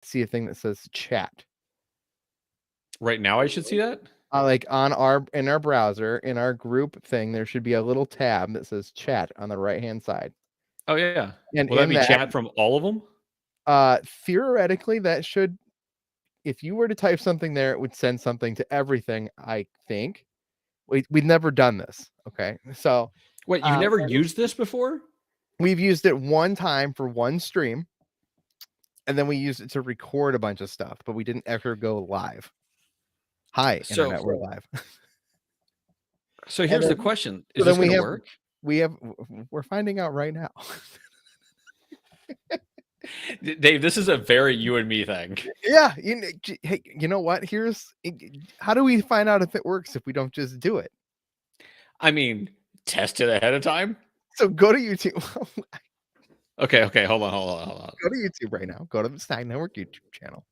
see a thing that says chat. Right now, I should see that. Like in our browser, in our group thing, there should be a little tab that says chat on the right-hand side. Oh yeah. And Will that in be that, chat from all of them? theoretically, that should, if you were to type something there, it would send something to everything, I think. We've never done this. Okay. So Wait, you've never used this before? we've used it one time for one stream, and then we used it to record a bunch of stuff, but we didn't ever go live. Hi, internet, we're live. So here's the question: Is so this going to work? We're finding out right now. Dave, this is a very you and me thing. Yeah, hey, you know what? How do we find out if it works if we don't just do it? I mean, test it ahead of time. So go to YouTube. Okay, hold on. Go to YouTube right now. Go to the Snack Network YouTube channel.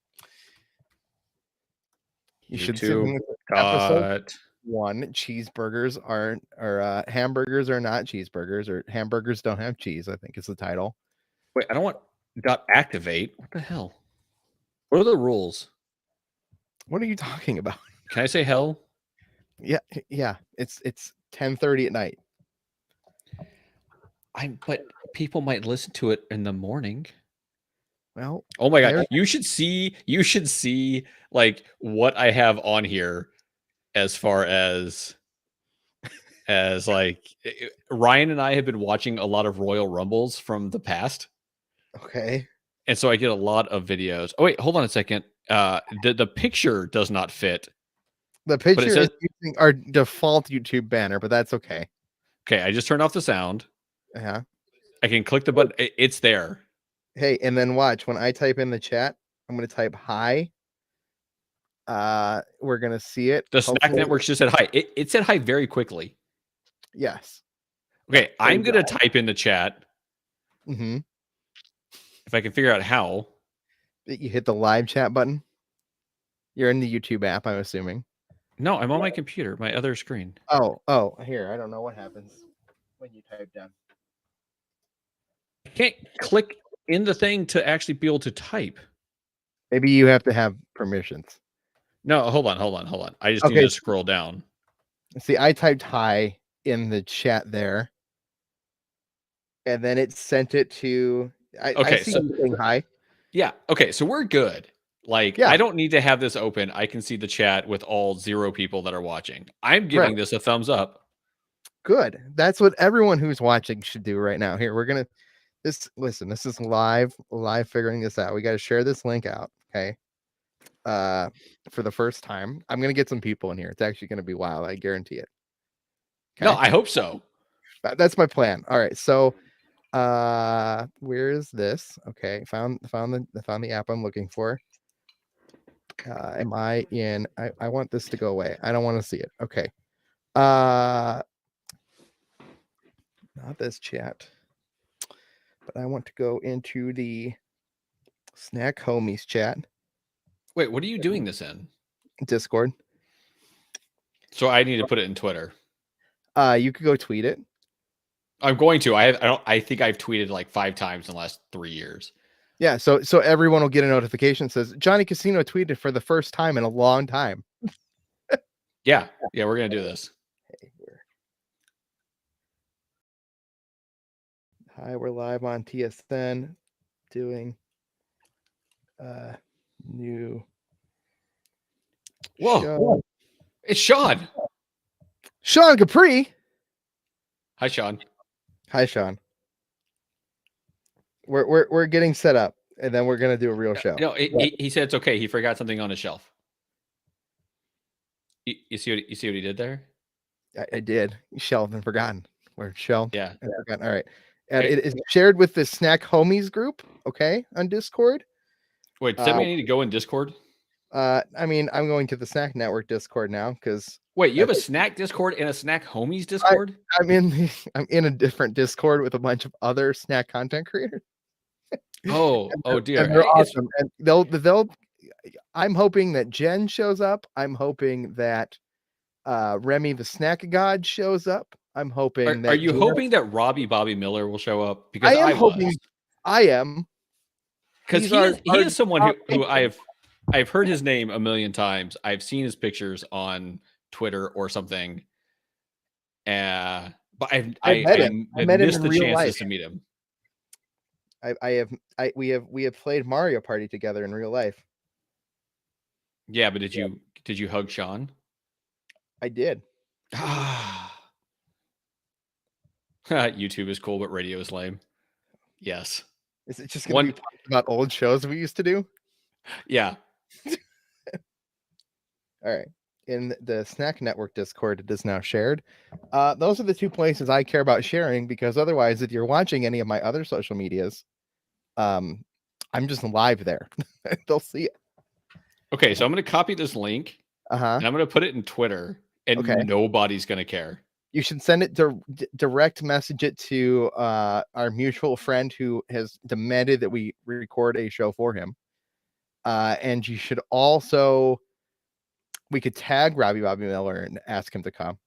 You should see episode 1. Cheeseburgers aren't, or hamburgers are not cheeseburgers, or hamburgers don't have cheese, I think is the title. Wait, I don't want .activate. What the hell? What are the rules? What are you talking about? Can I say hell? Yeah. It's 10:30 at night. But people might listen to it in the morning. Well, oh my god, you should see like what I have on here as far as like Ryan and I have been watching a lot of Royal Rumbles from the past. Okay. And so I get a lot of videos. Oh wait, hold on a second. The picture does not fit. The picture is using our default YouTube banner, but that's okay. Okay, I just turned off the sound. Yeah. I can click the button. It's there. Hey, and then watch when I type in the chat. I'm going to type hi. We're going to see it. The Snack Network just said hi. It said hi very quickly. Yes. Okay, I'm going to type in the chat. Mm-hmm. If I can figure out how. You hit the live chat button. You're in the YouTube app, I'm assuming. No, I'm on my computer, my other screen. Oh, here. I don't know what happens when you type down. I can't click in the thing to actually be able to type. Maybe you have to have permissions. No, hold on. I just need to scroll down. See, I typed hi in the chat there. And then it sent it to I see you saying hi. Yeah. Okay, so we're good. Like, I don't need to have this open. I can see the chat with all 0 people that are watching. I'm giving this a thumbs up. Good. That's what everyone who's watching should do right now. Here, we're going to listen, this is live figuring this out. We got to share this link out, okay? For the first time. I'm going to get some people in here. It's actually going to be wild, I guarantee it. Okay? No, I hope so. That's my plan. All right. So, where is this? Okay, found the app I'm looking for. Am I in? I want this to go away. I don't want to see it. Okay. Not this chat, but I want to go into the Snack Homies chat. Wait, what are you doing this in? Discord. So I need to put it in Twitter. You could go tweet it. I'm going to. I think I've tweeted like 5 times in the last 3 years. Yeah, so everyone will get a notification that says Johnny Casino tweeted for the first time in a long time. Yeah, we're gonna do this. Hey, we're live on TSN doing new. Whoa, show. It's Sean. Sean Capri. Hi, Sean. Hi, Sean. We're getting set up, and then we're gonna do a real show. No, he said it's okay. He forgot something on his shelf. You see what he did there? I did. Shelved and forgotten. Where shelved? Yeah. And forgotten. All right. And it is shared with the Snack Homies group. Okay, on Discord. Wait, does that mean I need to go in Discord? I mean, I'm going to the Snack Network Discord now because. Wait, you have a Snack Discord and a Snack Homies Discord? I'm in a different Discord with a bunch of other snack content creators. Oh dear. And they're awesome. And they'll I'm hoping that Jen shows up. I'm hoping that Remy the Snack God shows up. I'm hoping that. Are you hoping that Robbie Bobby Miller will show up? Because I am hoping. I am. Because he is someone who I've heard his name a million times. I've seen his pictures on Twitter or something. But I missed the chances to meet him. We have played Mario Party together in real life. Yeah, but did you hug Sean? I did. YouTube is cool, but radio is lame. Yes. Is it just going to be about old shows we used to do? Yeah. All right. In the Snack Network Discord, it is now shared. Those are the two places I care about sharing, because otherwise, if you're watching any of my other social medias, I'm just live there. They'll see it. Okay, so I'm going to copy this link, and I'm going to put it in Twitter, and nobody's going to care. You should send it direct message it to our mutual friend who has demanded that we record a show for him. And you should also, we could tag Robbie Miller and ask him to come.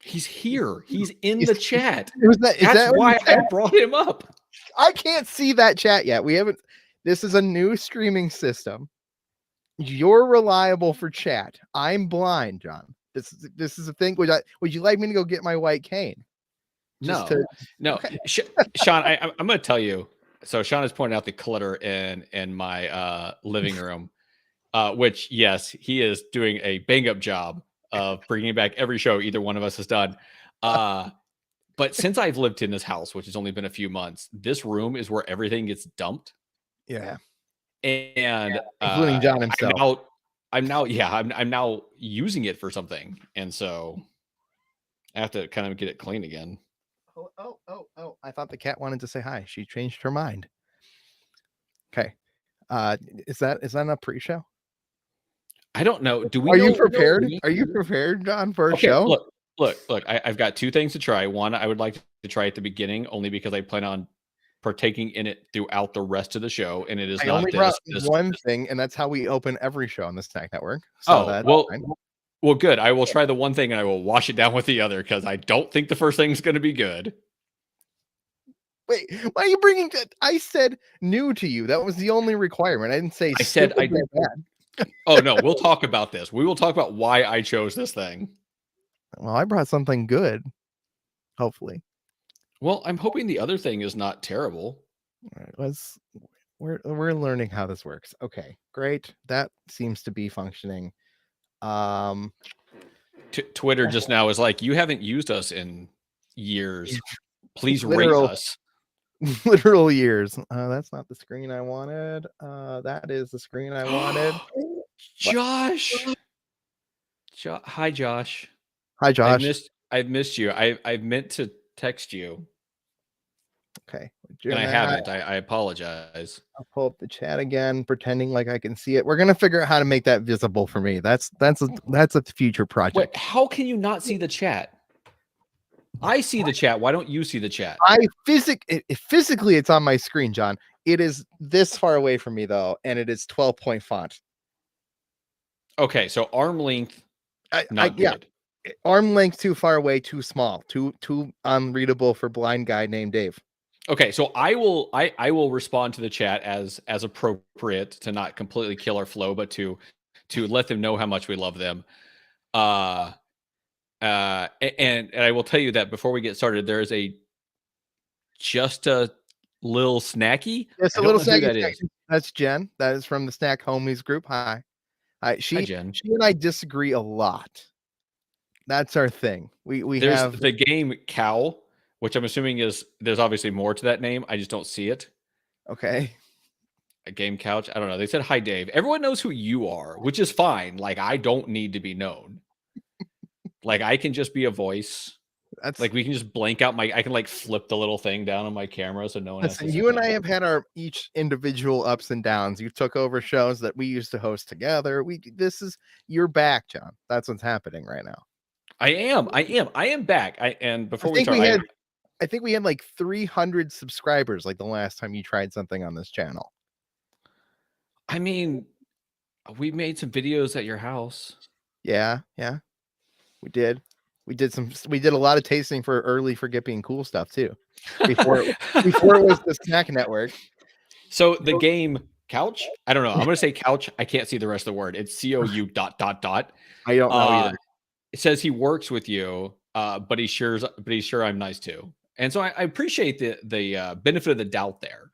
He's here. He's in the chat. That's why I brought him up. I can't see that chat yet. We haven't. This is a new streaming system. You're reliable for chat. I'm blind, John. This is a thing. Would you like me to go get my white cane? No. Okay. Sean, I'm going to tell you. So Sean has pointed out the clutter in my living room, which, yes, he is doing a bang up job of bringing back every show either one of us has done. But since I've lived in this house, which has only been a few months, this room is where everything gets dumped. Yeah. And including John himself. I'm now using it for something. And so I have to kind of get it clean again. Oh. I thought the cat wanted to say hi. She changed her mind. Okay. Is that a pre-show? I don't know. Are you prepared? Are you prepared, John, for a show? Look, I've got two things to try. One, I would like to try at the beginning, only because I plan on partaking in it throughout the rest of the show, and it is not only brought one thing, and that's how we open every show on the Snack Network. So well, good. I will try the one thing, and I will wash it down with the other, because I don't think the first thing is going to be good. Wait, why are you bringing that? I said new to you. That was the only requirement. I didn't say. I said I did. Oh no, we'll talk about this. We will talk about why I chose this thing. Well, I brought something good. Hopefully. Well, I'm hoping the other thing is not terrible. All right, we're learning how this works. Okay, great. That seems to be functioning. Twitter just now is like, you haven't used us in years. Please rate us. Literal years. That's not the screen I wanted. That is the screen I wanted. Josh. Hi, Josh. Hi, Josh. I've missed you. I've meant to text you. Okay. And I haven't. I apologize. I'll pull up the chat again, pretending like I can see it. We're gonna figure out how to make that visible for me. That's a future project. Wait, how can you not see the chat? I see the chat. Why don't you see the chat? Physically, it's on my screen, John. It is this far away from me though, and it is 12-point font. Okay, so arm length, not good. Yeah. Arm length too far away, too small, too unreadable for blind guy named Dave. Okay, so I will respond to the chat as appropriate, to not completely kill our flow, but to let them know how much we love them. And I will tell you that before we get started, there is just a little snacky. It's a little snacky. That's Jen. That is from the Snack Homies group. Hi. Hi, Jen. She and I disagree a lot. That's our thing. There's have the game Cow, which I'm assuming there's obviously more to that name. I just don't see it. Okay. A game couch. I don't know. They said hi, Dave. Everyone knows who you are, which is fine. Like, I don't need to be known. Like, I can just be a voice. That's like, we can just blank out I can like flip the little thing down on my camera so no one has to you and I have had our each individual ups and downs. You took over shows that we used to host together. You're back, John. That's what's happening right now. I am back. I think we had like 300 subscribers like the last time you tried something on this channel. I mean, we made some videos at your house. Yeah. We did. We did a lot of tasting for early Forget Being Cool stuff too. Before it was the Snack Network. So the game couch. I don't know. I'm gonna say couch. I can't see the rest of the word. It's COU ... I don't know either. It says he works with you, but he's sure I'm nice too. And so I appreciate the benefit of the doubt there.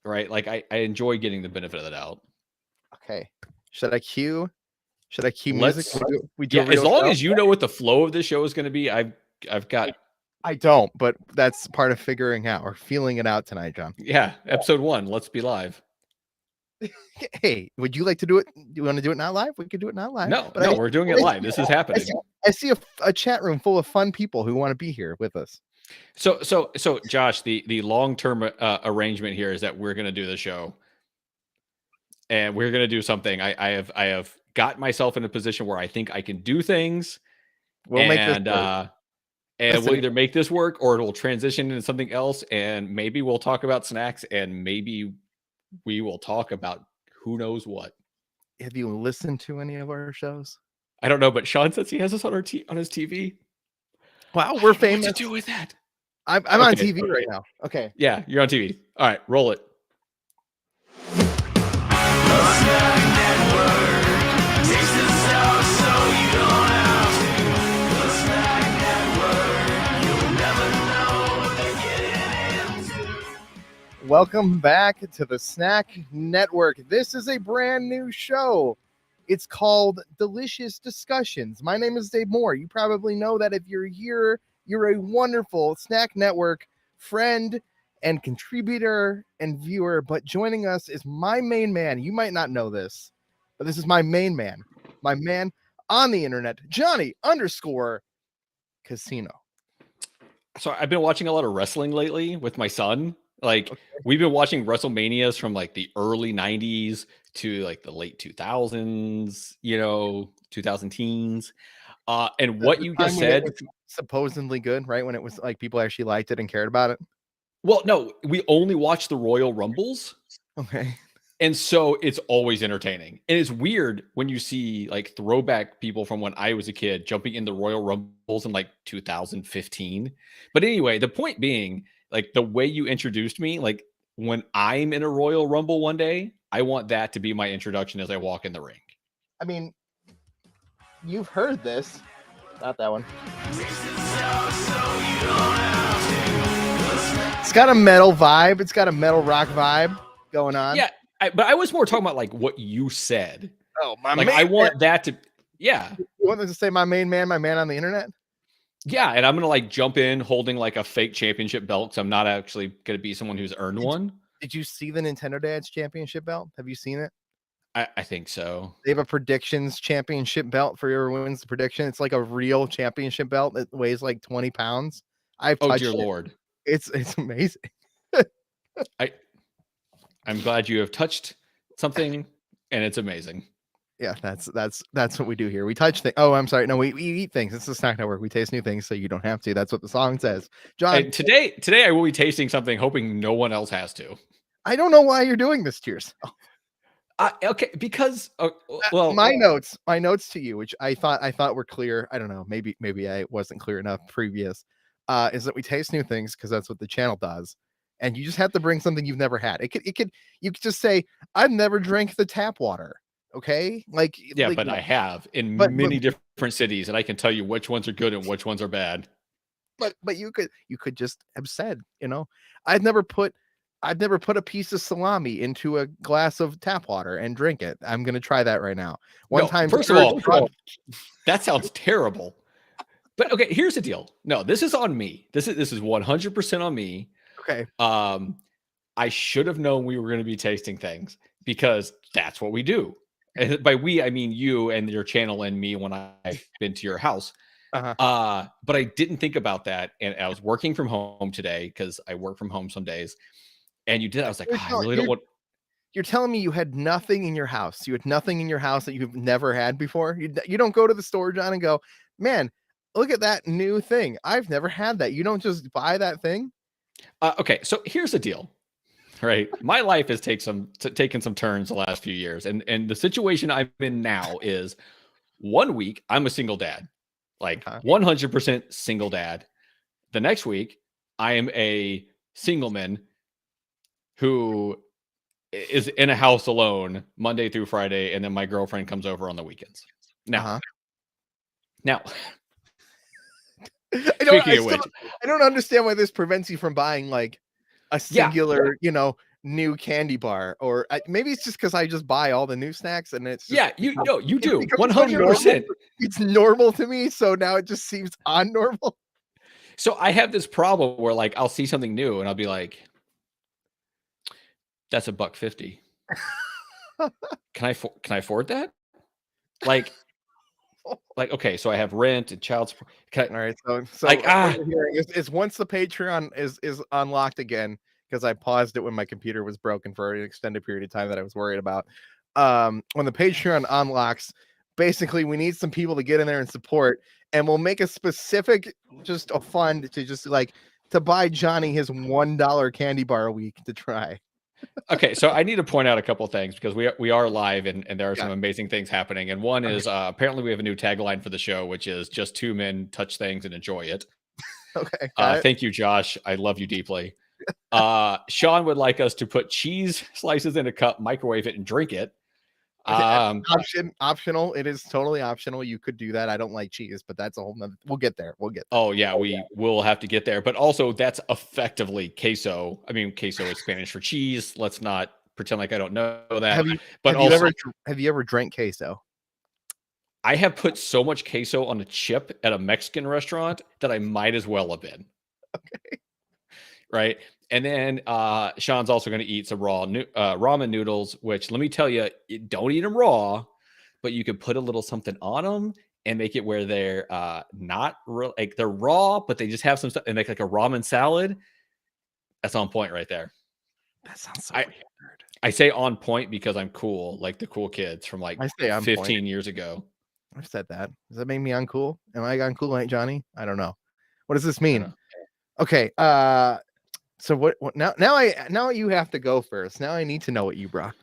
Right? Like I enjoy getting the benefit of the doubt. Okay. Should I cue music? We do as long as you know what the flow of the show is going to be. I've got. I don't, but that's part of figuring out or feeling it out tonight, John. Yeah, episode 1. Let's be live. Hey, would you like to do it? Do you want to do it not live? We could do it not live. No, we're doing it live. This is happening. I see a chat room full of fun people who want to be here with us. So Josh, the long-term arrangement here is that we're going to do the show, and we're going to do something. I have got myself in a position where I think I can do things. We'll make this work. And we'll either make this work or it will transition into something else. And maybe we'll talk about snacks, and maybe we will talk about who knows what. Have you listened to any of our shows? I don't know, but Sean says he has us on his TV. Wow, we're famous. What to do with that? I'm on TV right now. Okay. Yeah, you're on TV. All right, roll it. Welcome back to the Snack Network. This is a brand new show. It's called Delicious Discussions. My name is Dave Moore. You probably know that if you're here, you're a wonderful Snack Network friend and contributor and viewer. But joining us is my main man. You might not know this, but this is my main man. My man on the internet, Jonny _ Casino. So I've been watching a lot of wrestling lately with my son. Like, we've been watching WrestleManias from like the early 90s to like the late 2000s, 2000 teens. And what you just said, supposedly good, right? When it was like people actually liked it and cared about it. Well, no, we only watch the Royal Rumbles. Okay. And so it's always entertaining. And it's weird when you see like throwback people from when I was a kid jumping in the Royal Rumbles in like 2015. But anyway, the point being, like, the way you introduced me, like, when I'm in a Royal Rumble one day, I want that to be my introduction as I walk in the ring. I mean, you've heard this. Not that one. It's got a metal vibe. It's got a metal rock vibe going on. Yeah, but I was more talking about, like, what you said. Oh, my like, main I want man. that to, yeah. You want to say my main man on the internet? Yeah, and I'm going to like jump in holding like a fake championship belt, so I'm not actually going to be someone who's earned one. Did you see the Nintendo Dad's championship belt? Have you seen it? I think so. They have a predictions championship belt for whoever wins the prediction. It's like a real championship belt that weighs like 20 pounds. I've touched dear it. Lord. It's amazing. I'm glad you have touched something, and it's amazing. Yeah, that's what we do here. We touch things. Oh, I'm sorry. No, we eat things. It's the Snack Network. We taste new things, so you don't have to. That's what the song says. John, and today I will be tasting something, hoping no one else has to. I don't know why you're doing this to yourself. Okay, because well, my notes to you, which I thought were clear. I don't know. Maybe I wasn't clear enough previous. Is that we taste new things because that's what the channel does, and you just have to bring something you've never had. You could just say I've never drank the tap water. Okay, but I have in many different cities, and I can tell you which ones are good and which ones are bad. But you could just have said, I've never put a piece of salami into a glass of tap water and drink it. I'm gonna try that right now. First of all, that sounds terrible. But okay, here's the deal. No, this is on me. This is 100% on me. Okay. I should have known we were going to be tasting things because that's what we do. And by we, I mean you and your channel and me when I've been to your house. Uh-huh. But I didn't think about that. And I was working from home today because I work from home some days. And you did. I was like, I really don't want. You're telling me you had nothing in your house. You had nothing in your house that you've never had before. You don't go to the store, John, and go, man, look at that new thing. I've never had that. You don't just buy that thing. Okay. So here's the deal. Right. My life has taken some turns the last few years. And the situation I'm in now is 1 week, I'm a single dad, like 100% single dad. The next week, I am a single man who is in a house alone Monday through Friday, and then my girlfriend comes over on the weekends. Now, now, I don't understand why this prevents you from buying like a singular, new candy bar, or maybe it's just because I just buy all the new snacks and it's just, you do 100%. It's normal to me, so now it just seems unnormal. So I have this problem where like I'll see something new and I'll be like, "That's $1.50. Can I afford that?" Like okay, so I have rent and child support. All right, so like is once the Patreon is unlocked again, because I paused it when my computer was broken for an extended period of time that I was worried about. When the Patreon unlocks, basically we need some people to get in there and support, and we'll make a specific, just a fund to just like to buy Johnny his $1 candy bar a week to try. Okay, so I need to point out a couple of things because we are live and there are some amazing things happening. And one is apparently we have a new tagline for the show, which is just two men touch things and enjoy it. Okay. Thank you, Josh. I love you deeply. Sean would like us to put cheese slices in a cup, microwave it, and drink it. Optional. It is totally optional. You could do that. I don't like cheese, but that's a whole nother. We'll get there. Oh yeah, we will have to get there. But also, that's effectively queso. I mean, queso is Spanish for cheese. Let's not pretend like I don't know that. Have you ever drank queso? I have put so much queso on a chip at a Mexican restaurant that I might as well have been. Okay. Right. And then Sean's also going to eat some raw ramen noodles, which let me tell you, don't eat them raw, but you can put a little something on them and make it where they're not real, like they're raw, but they just have some stuff and make like a ramen salad. That's on point right there. That sounds so weird. I say on point because I'm cool, like the cool kids from like 15 years ago. I've said that. Does that make me uncool? Am I uncool, Aunt Johnny? I don't know. What does this mean? Okay. So what now you have to go first. Now I need to know what you brought.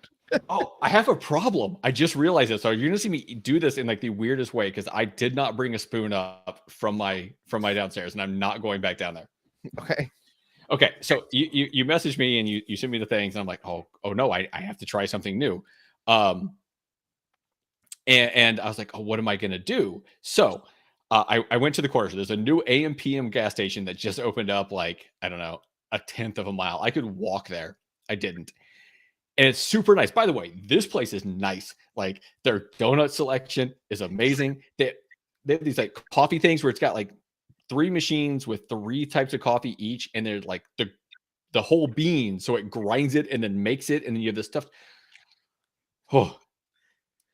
Oh, I have a problem. I just realized it. So you're gonna see me do this in like the weirdest way because I did not bring a spoon up from my downstairs, and I'm not going back down there. Okay. So you messaged me and you sent me the things, and I'm like, oh no, I have to try something new. And I was like, oh, what am I gonna do? So I went to the corner. So there's a new AM PM gas station that just opened up, like, I don't know, a 1/10 of a mile. I could walk there. I didn't. And it's super nice. By the way, this place is nice. Like their donut selection is amazing. They have these like coffee things where it's got like 3 machines with 3 types of coffee each. And they're like the whole bean. So it grinds it and then makes it. And then you have this stuff. Oh,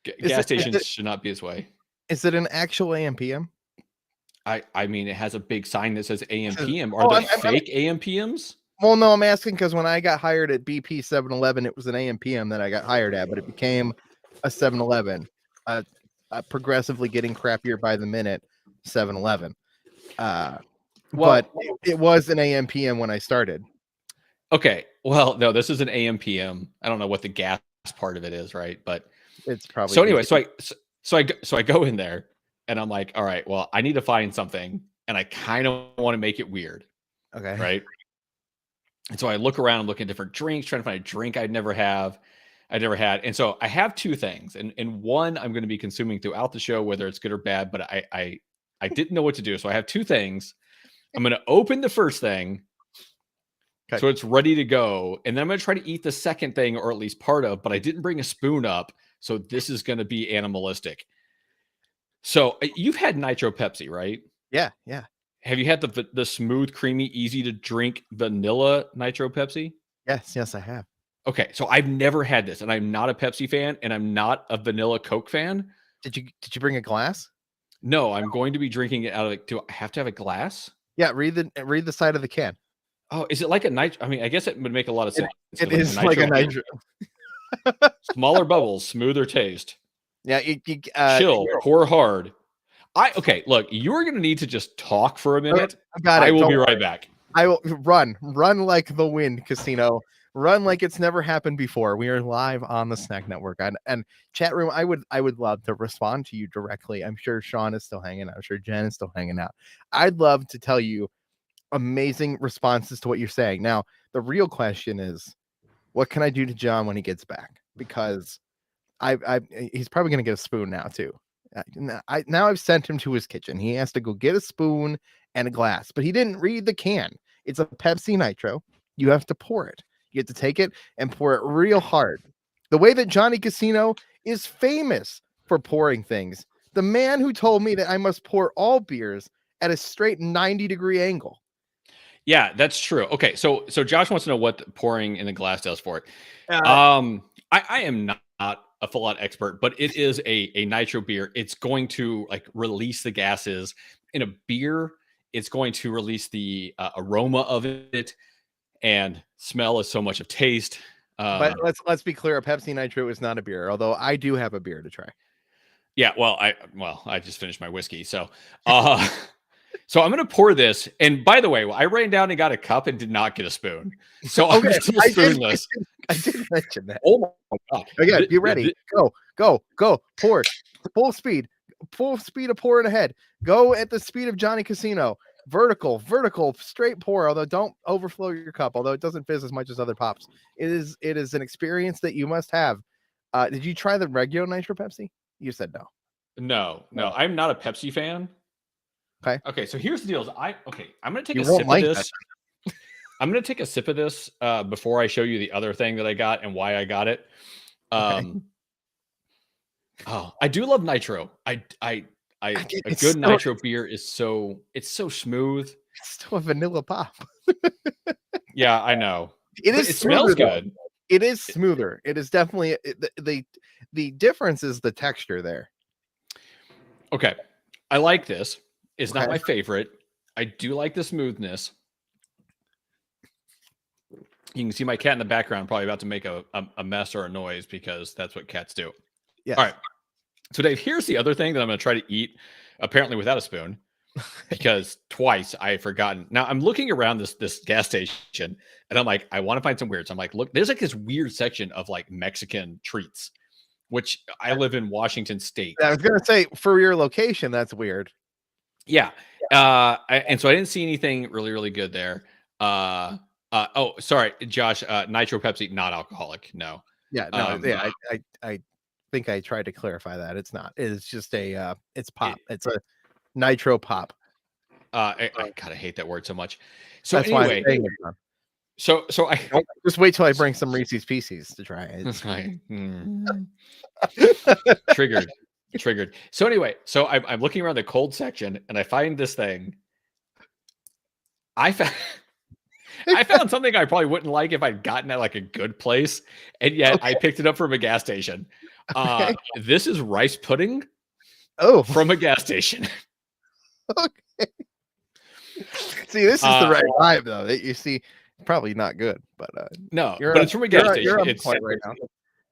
gas stations should not be this way. Is it an actual AM PM? I mean, it has a big sign that says AM PM. Are there fake AM PMs? Well, no, I'm asking because when I got hired at BP 7-Eleven, it was an AM PM that I got hired at, but it became a 7-Eleven, progressively getting crappier by the minute 7-Eleven. But it was an AM PM when I started. Okay. Well, no, this is an AM PM. I don't know what the gas part of it is, right? But it's probably so anyway. So I go in there and I'm like, all right, well, I need to find something, and I kind of want to make it weird. Okay. Right. And so I look around and look at different drinks, trying to find a drink I'd never had. And so I have 2 things, and one I'm going to be consuming throughout the show, whether it's good or bad, but I didn't know what to do. So I have 2 things. I'm going to open the first thing. Okay. So it's ready to go. And then I'm going to try to eat the second thing, or at least part of, but I didn't bring a spoon up. So this is going to be animalistic. So you've had Nitro Pepsi, right? Yeah. Yeah. Have you had the smooth, creamy, easy to drink vanilla Nitro Pepsi? Yes, I have. Okay, so I've never had this, and I'm not a Pepsi fan, and I'm not a vanilla Coke fan. Did you bring a glass? No, I'm going to be drinking it out of. Do I have to have a glass? Yeah, read the side of the can. Oh, is it like a nitro? I mean, I guess it would make a lot of sense. It is like a nitro. Smaller bubbles, smoother taste. Yeah, chill, pour hard. Okay, look, you're going to need to just talk for a minute. I will be right back. I will run like the wind, Casino. Run like it's never happened before. We are live on the Snack Network, and chat room. I would love to respond to you directly. I'm sure Sean is still hanging out. I'm sure Jen is still hanging out. I'd love to tell you amazing responses to what you're saying. Now, the real question is, what can I do to John when he gets back? Because he's probably going to get a spoon now too. Now I've sent him to his kitchen. He has to go get a spoon and a glass, but he didn't read the can. It's a Pepsi Nitro. You have to pour it. You have to take it and pour it real hard. The way that Johnny Casino is famous for pouring things. The man who told me that I must pour all beers at a straight 90-degree angle. Yeah, that's true. Okay, so Josh wants to know what pouring in the glass does for it. I am not a full-on expert, but it is a nitro beer. It's going to like release the gases in a beer. It's going to release the aroma of it, and smell is so much of taste. But let's be clear: a Pepsi Nitro is not a beer. Although I do have a beer to try. Yeah, well, I just finished my whiskey, so so I'm going to pour this. And by the way, I ran down and got a cup and did not get a spoon. So okay, I'm still spoonless. I did mention that. Oh my God. Okay, be ready. Go. Pour. Full speed of pouring ahead. Go at the speed of Johnny Casino. Vertical, straight pour. Although don't overflow your cup. Although it doesn't fizz as much as other pops. It is an experience that you must have. Did you try the regular Nitro Pepsi? You said no. No. I'm not a Pepsi fan. Okay. So here's the deal. I'm going to take a sip of this. I'm going to take a sip of this before I show you the other thing that I got and why I got it. Oh, I do love Nitro. A good Nitro beer is so smooth. It's still a vanilla pop. Yeah, I know. It smells good. It is smoother. It is definitely the difference is the texture there. Okay. I like this. It's not my favorite. I do like the smoothness. You can see my cat in the background probably about to make a mess or a noise because that's what cats do. Yeah. All right. So Dave, here's the other thing that I'm going to try to eat, apparently without a spoon, because twice I have forgotten. Now I'm looking around this gas station and I'm like, I want to find some weird. So I'm like, look, there's like this weird section of like Mexican treats, which I live in Washington State. I was going to say for your location, that's weird. Yeah. And so I didn't see anything really, really good there. Oh, sorry, Josh, Nitro Pepsi, not alcoholic. No. Yeah. No. I think I tried to clarify that. It's not. It's just it's pop. It's a Nitro pop. I kind of hate that word so much. So that's anyway, why so I just wait till I bring some Reese's Pieces to try it. Triggered. So anyway, so I'm looking around the cold section and I find this thing. I found something I probably wouldn't like if I'd gotten at like a good place, and yet I picked it up from a gas station. This is rice pudding. From a gas station. Okay. See, this is the right vibe though. That you see, probably not good, but no, but it's from a gas station. It's right now.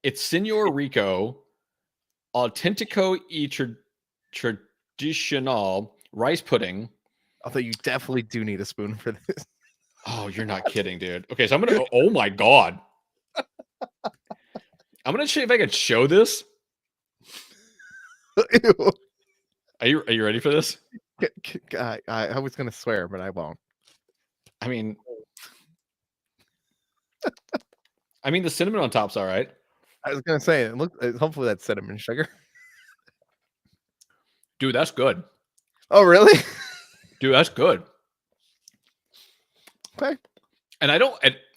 It's Senor Rico Autentico y Tradicional rice pudding. Although you definitely do need a spoon for this. Oh, you're not kidding, dude. Okay, so I'm gonna. Oh my God. I'm gonna see if I can show this. Ew. Are you ready for this? I was gonna swear, but I won't. I mean, the cinnamon on top's all right. I was gonna say, look. Hopefully, that's cinnamon sugar. Dude, that's good. Oh, really? Dude, that's good. Okay. And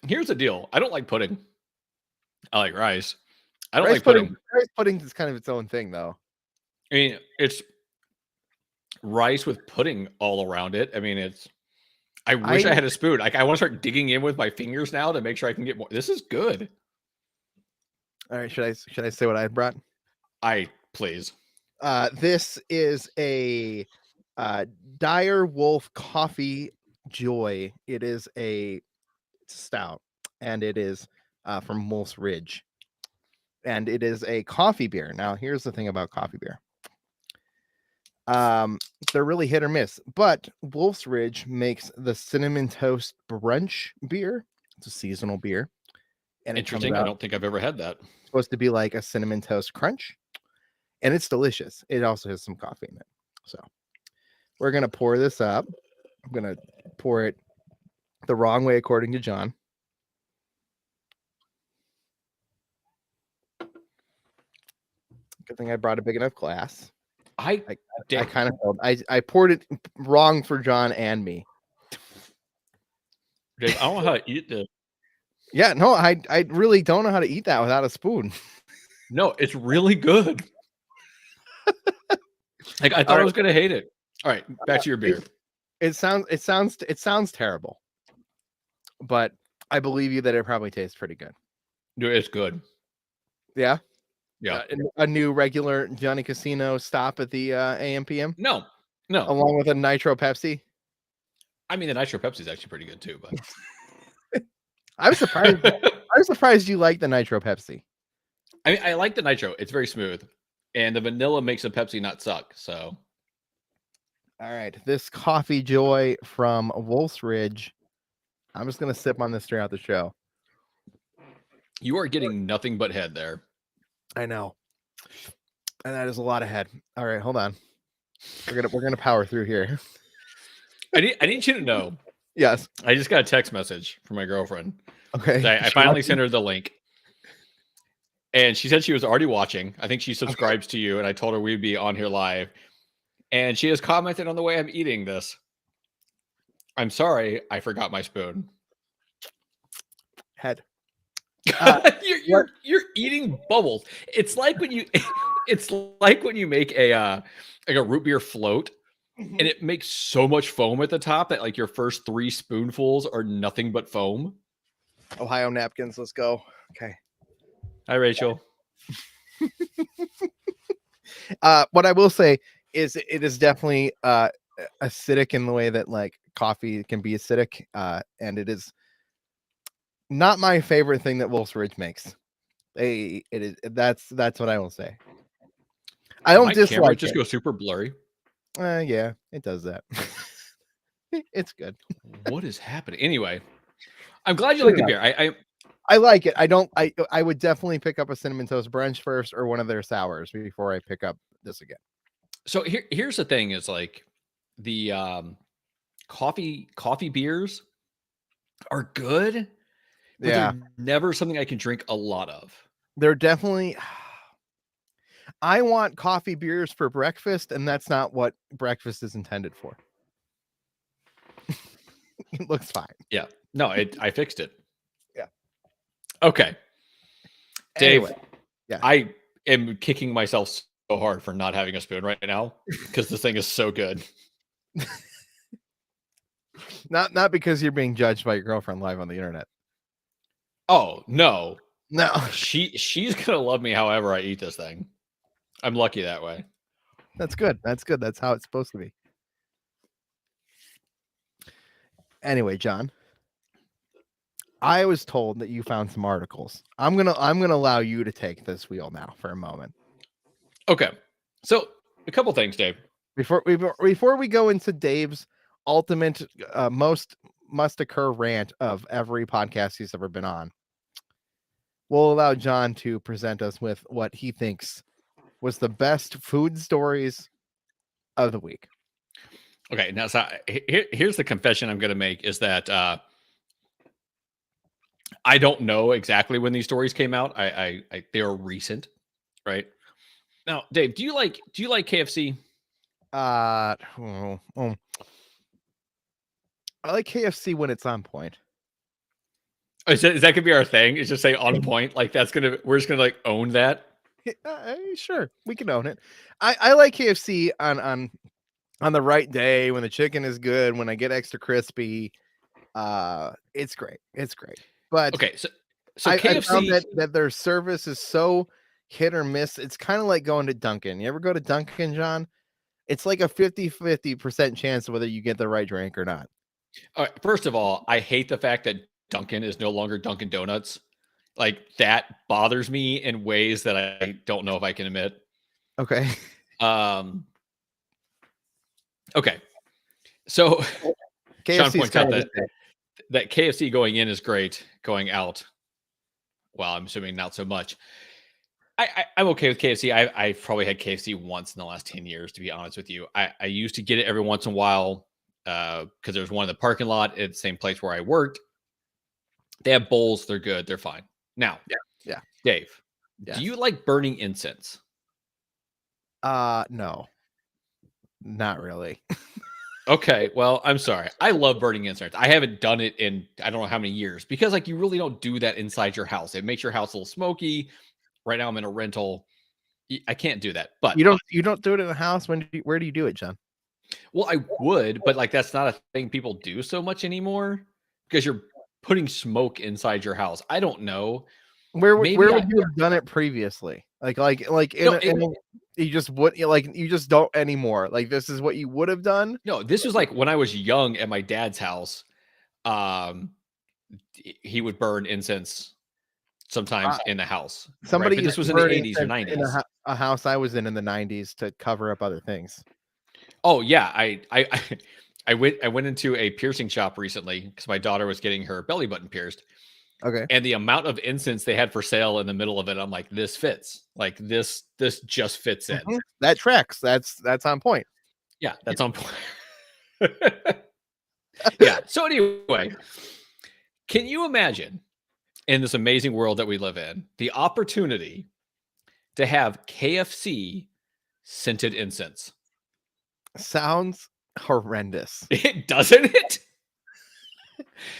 here's the deal. I don't like pudding. I like rice. I don't like pudding. Rice pudding is kind of its own thing, though. I mean, it's rice with pudding all around it. I mean, I wish I had a spoon. Like, I want to start digging in with my fingers now to make sure I can get more. This is good. All right. Should I say what I brought? Please. This is a Dire Wolf Coffee Joy. It is a stout, and it is from Wolf's Ridge, and it is a coffee beer. Now, here's the thing about coffee beer. They're really hit or miss, but Wolf's Ridge makes the Cinnamon Toast Brunch beer. It's a seasonal beer. And interesting. I don't think I've ever had that. It's supposed to be like a Cinnamon Toast Crunch, and it's delicious. It also has some coffee in it. So we're going to pour this up. I'm going to pour it the wrong way, according to John. Good thing I brought a big enough glass. I kind of felt I poured it wrong for John and me. Dave, I don't know how to eat this. Yeah, no, I really don't know how to eat that without a spoon. No, it's really good. Like I thought I was gonna hate it. All right, back to your beer. It sounds terrible, but I believe you that it probably tastes pretty good. Dude, it's good. Yeah. Yeah. A new regular Johnny Casino stop at the AM/PM? No. Along with a Nitro Pepsi? I mean, the Nitro Pepsi is actually pretty good too, but I'm surprised you like the Nitro Pepsi. I mean, I like the Nitro. It's very smooth. And the vanilla makes a Pepsi not suck. So all right. This Coffee Joy from Wolf's Ridge. I'm just gonna sip on this throughout the show. You are getting nothing but head there. I know. And that is a lot of head. All right, hold on. We're gonna power through here. I need you to know. Yes. I just got a text message from my girlfriend. Okay. I finally sent her the link. And she said she was already watching. I think she subscribes to you, and I told her we'd be on here live. And she has commented on the way I'm eating this. I'm sorry, I forgot my spoon. Head. You're eating bubbles. It's like when you make a root beer float, and it makes so much foam at the top that like your first 3 spoonfuls are nothing but foam. Ohio napkins, let's go. Okay. Hi, Rachel. What I will say is it is definitely acidic in the way that like coffee can be acidic, and it is not my favorite thing that Wolf's Ridge makes. That's what I will say. I don't dislike it. Just go super blurry. Yeah, it does that. It's good. What is happening? Anyway, I'm glad you like the beer. I like it. I would definitely pick up a Cinnamon Toast Brunch first or one of their sours before I pick up this again. So here's the thing is like the coffee beers are good, but they're never something I can drink a lot of. They're definitely I want coffee beers for breakfast, and that's not what breakfast is intended for. It looks fine. Yeah. No, I fixed it. Yeah. Okay. Dave, anyway, yeah. I am kicking myself so hard for not having a spoon right now because this thing is so good. Not because you're being judged by your girlfriend live on the internet. Oh, no. No. She's going to love me however I eat this thing. I'm lucky that way. That's good. That's good. That's how it's supposed to be. Anyway, John, I was told that you found some articles. I'm gonna allow you to take this wheel now for a moment. Okay. So a couple things, Dave. Before we go into Dave's ultimate most must occur rant of every podcast he's ever been on, we'll allow John to present us with what he thinks was the best food stories of the week. Okay, now so here's the confession I'm going to make is that I don't know exactly when these stories came out. I they're recent, right? Now, Dave, do you like KFC? I like KFC when it's on point. Is that going to be our thing? Is just say on point? Like we're just gonna like own that? Sure, we can own it. I like KFC on the right day when the chicken is good, when I get extra crispy. It's great. It's great. But okay, so KFC, I found that their service is so hit or miss. It's kind of like going to Dunkin'. You ever go to Dunkin', John? It's like a 50% chance of whether you get the right drink or not. All right, first of all, I hate the fact that Dunkin' is no longer Dunkin' Donuts. Like that bothers me in ways that I don't know if I can admit. Okay. Okay. So Sean KFC points out that KFC going in is great, going out, well, I'm assuming not so much. I'm okay with KFC. I've probably had KFC once in the last 10 years, to be honest with you. I used to get it every once in a while because there's one in the parking lot at the same place where I worked. They have bowls. They're good. They're fine. Now, yeah. Dave, yes. Do you like burning incense? No, not really. Okay, well, I'm sorry. I love burning incense. I haven't done it in I don't know how many years because like you really don't do that inside your house. It makes your house a little smoky. Right now I'm in a rental. I can't do that. But You don't do it in a house. Where do you do it, John? well, I would, but like that's not a thing people do so much anymore because you're putting smoke inside your house. I don't know. Where would Maybe I you have done it previously? Like no, you just would like you just don't anymore. Like this is what you would have done. no, this was like when I was young at my dad's house. Um, he would burn incense sometimes in the house, right? Somebody But used this to was in the burn 80s or incense in 90s. a house I was in the 90s to cover up other things. Oh yeah, I went into a piercing shop recently because my daughter was getting her belly button pierced. Okay. And the amount of incense they had for sale in the middle of it, I'm like, this fits. Like this just fits in. Mhm. That tracks. That's on point. Yeah, that's on point. Yeah. So anyway, can you imagine in this amazing world that we live in, the opportunity to have KFC scented incense? Sounds horrendous. It doesn't it?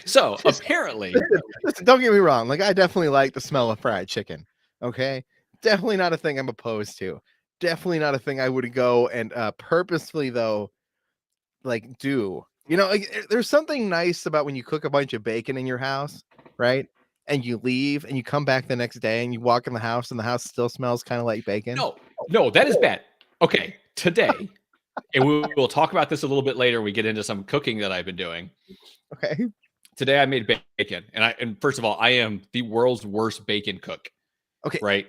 So apparently, Listen, don't get me wrong. Like I definitely like the smell of fried chicken. Okay, definitely not a thing I'm opposed to. Definitely not a thing I would go and purposefully though like do. You know, like there's something nice about when you cook a bunch of bacon in your house, right? And you leave and you come back the next day and you walk in the house and the house still smells kind of like bacon. no, that is bad. Okay, today, and we'll talk about this a little bit later. We get into some cooking that I've been doing. Okay. Today I made bacon, and first of all, I am the world's worst bacon cook. Okay. Right?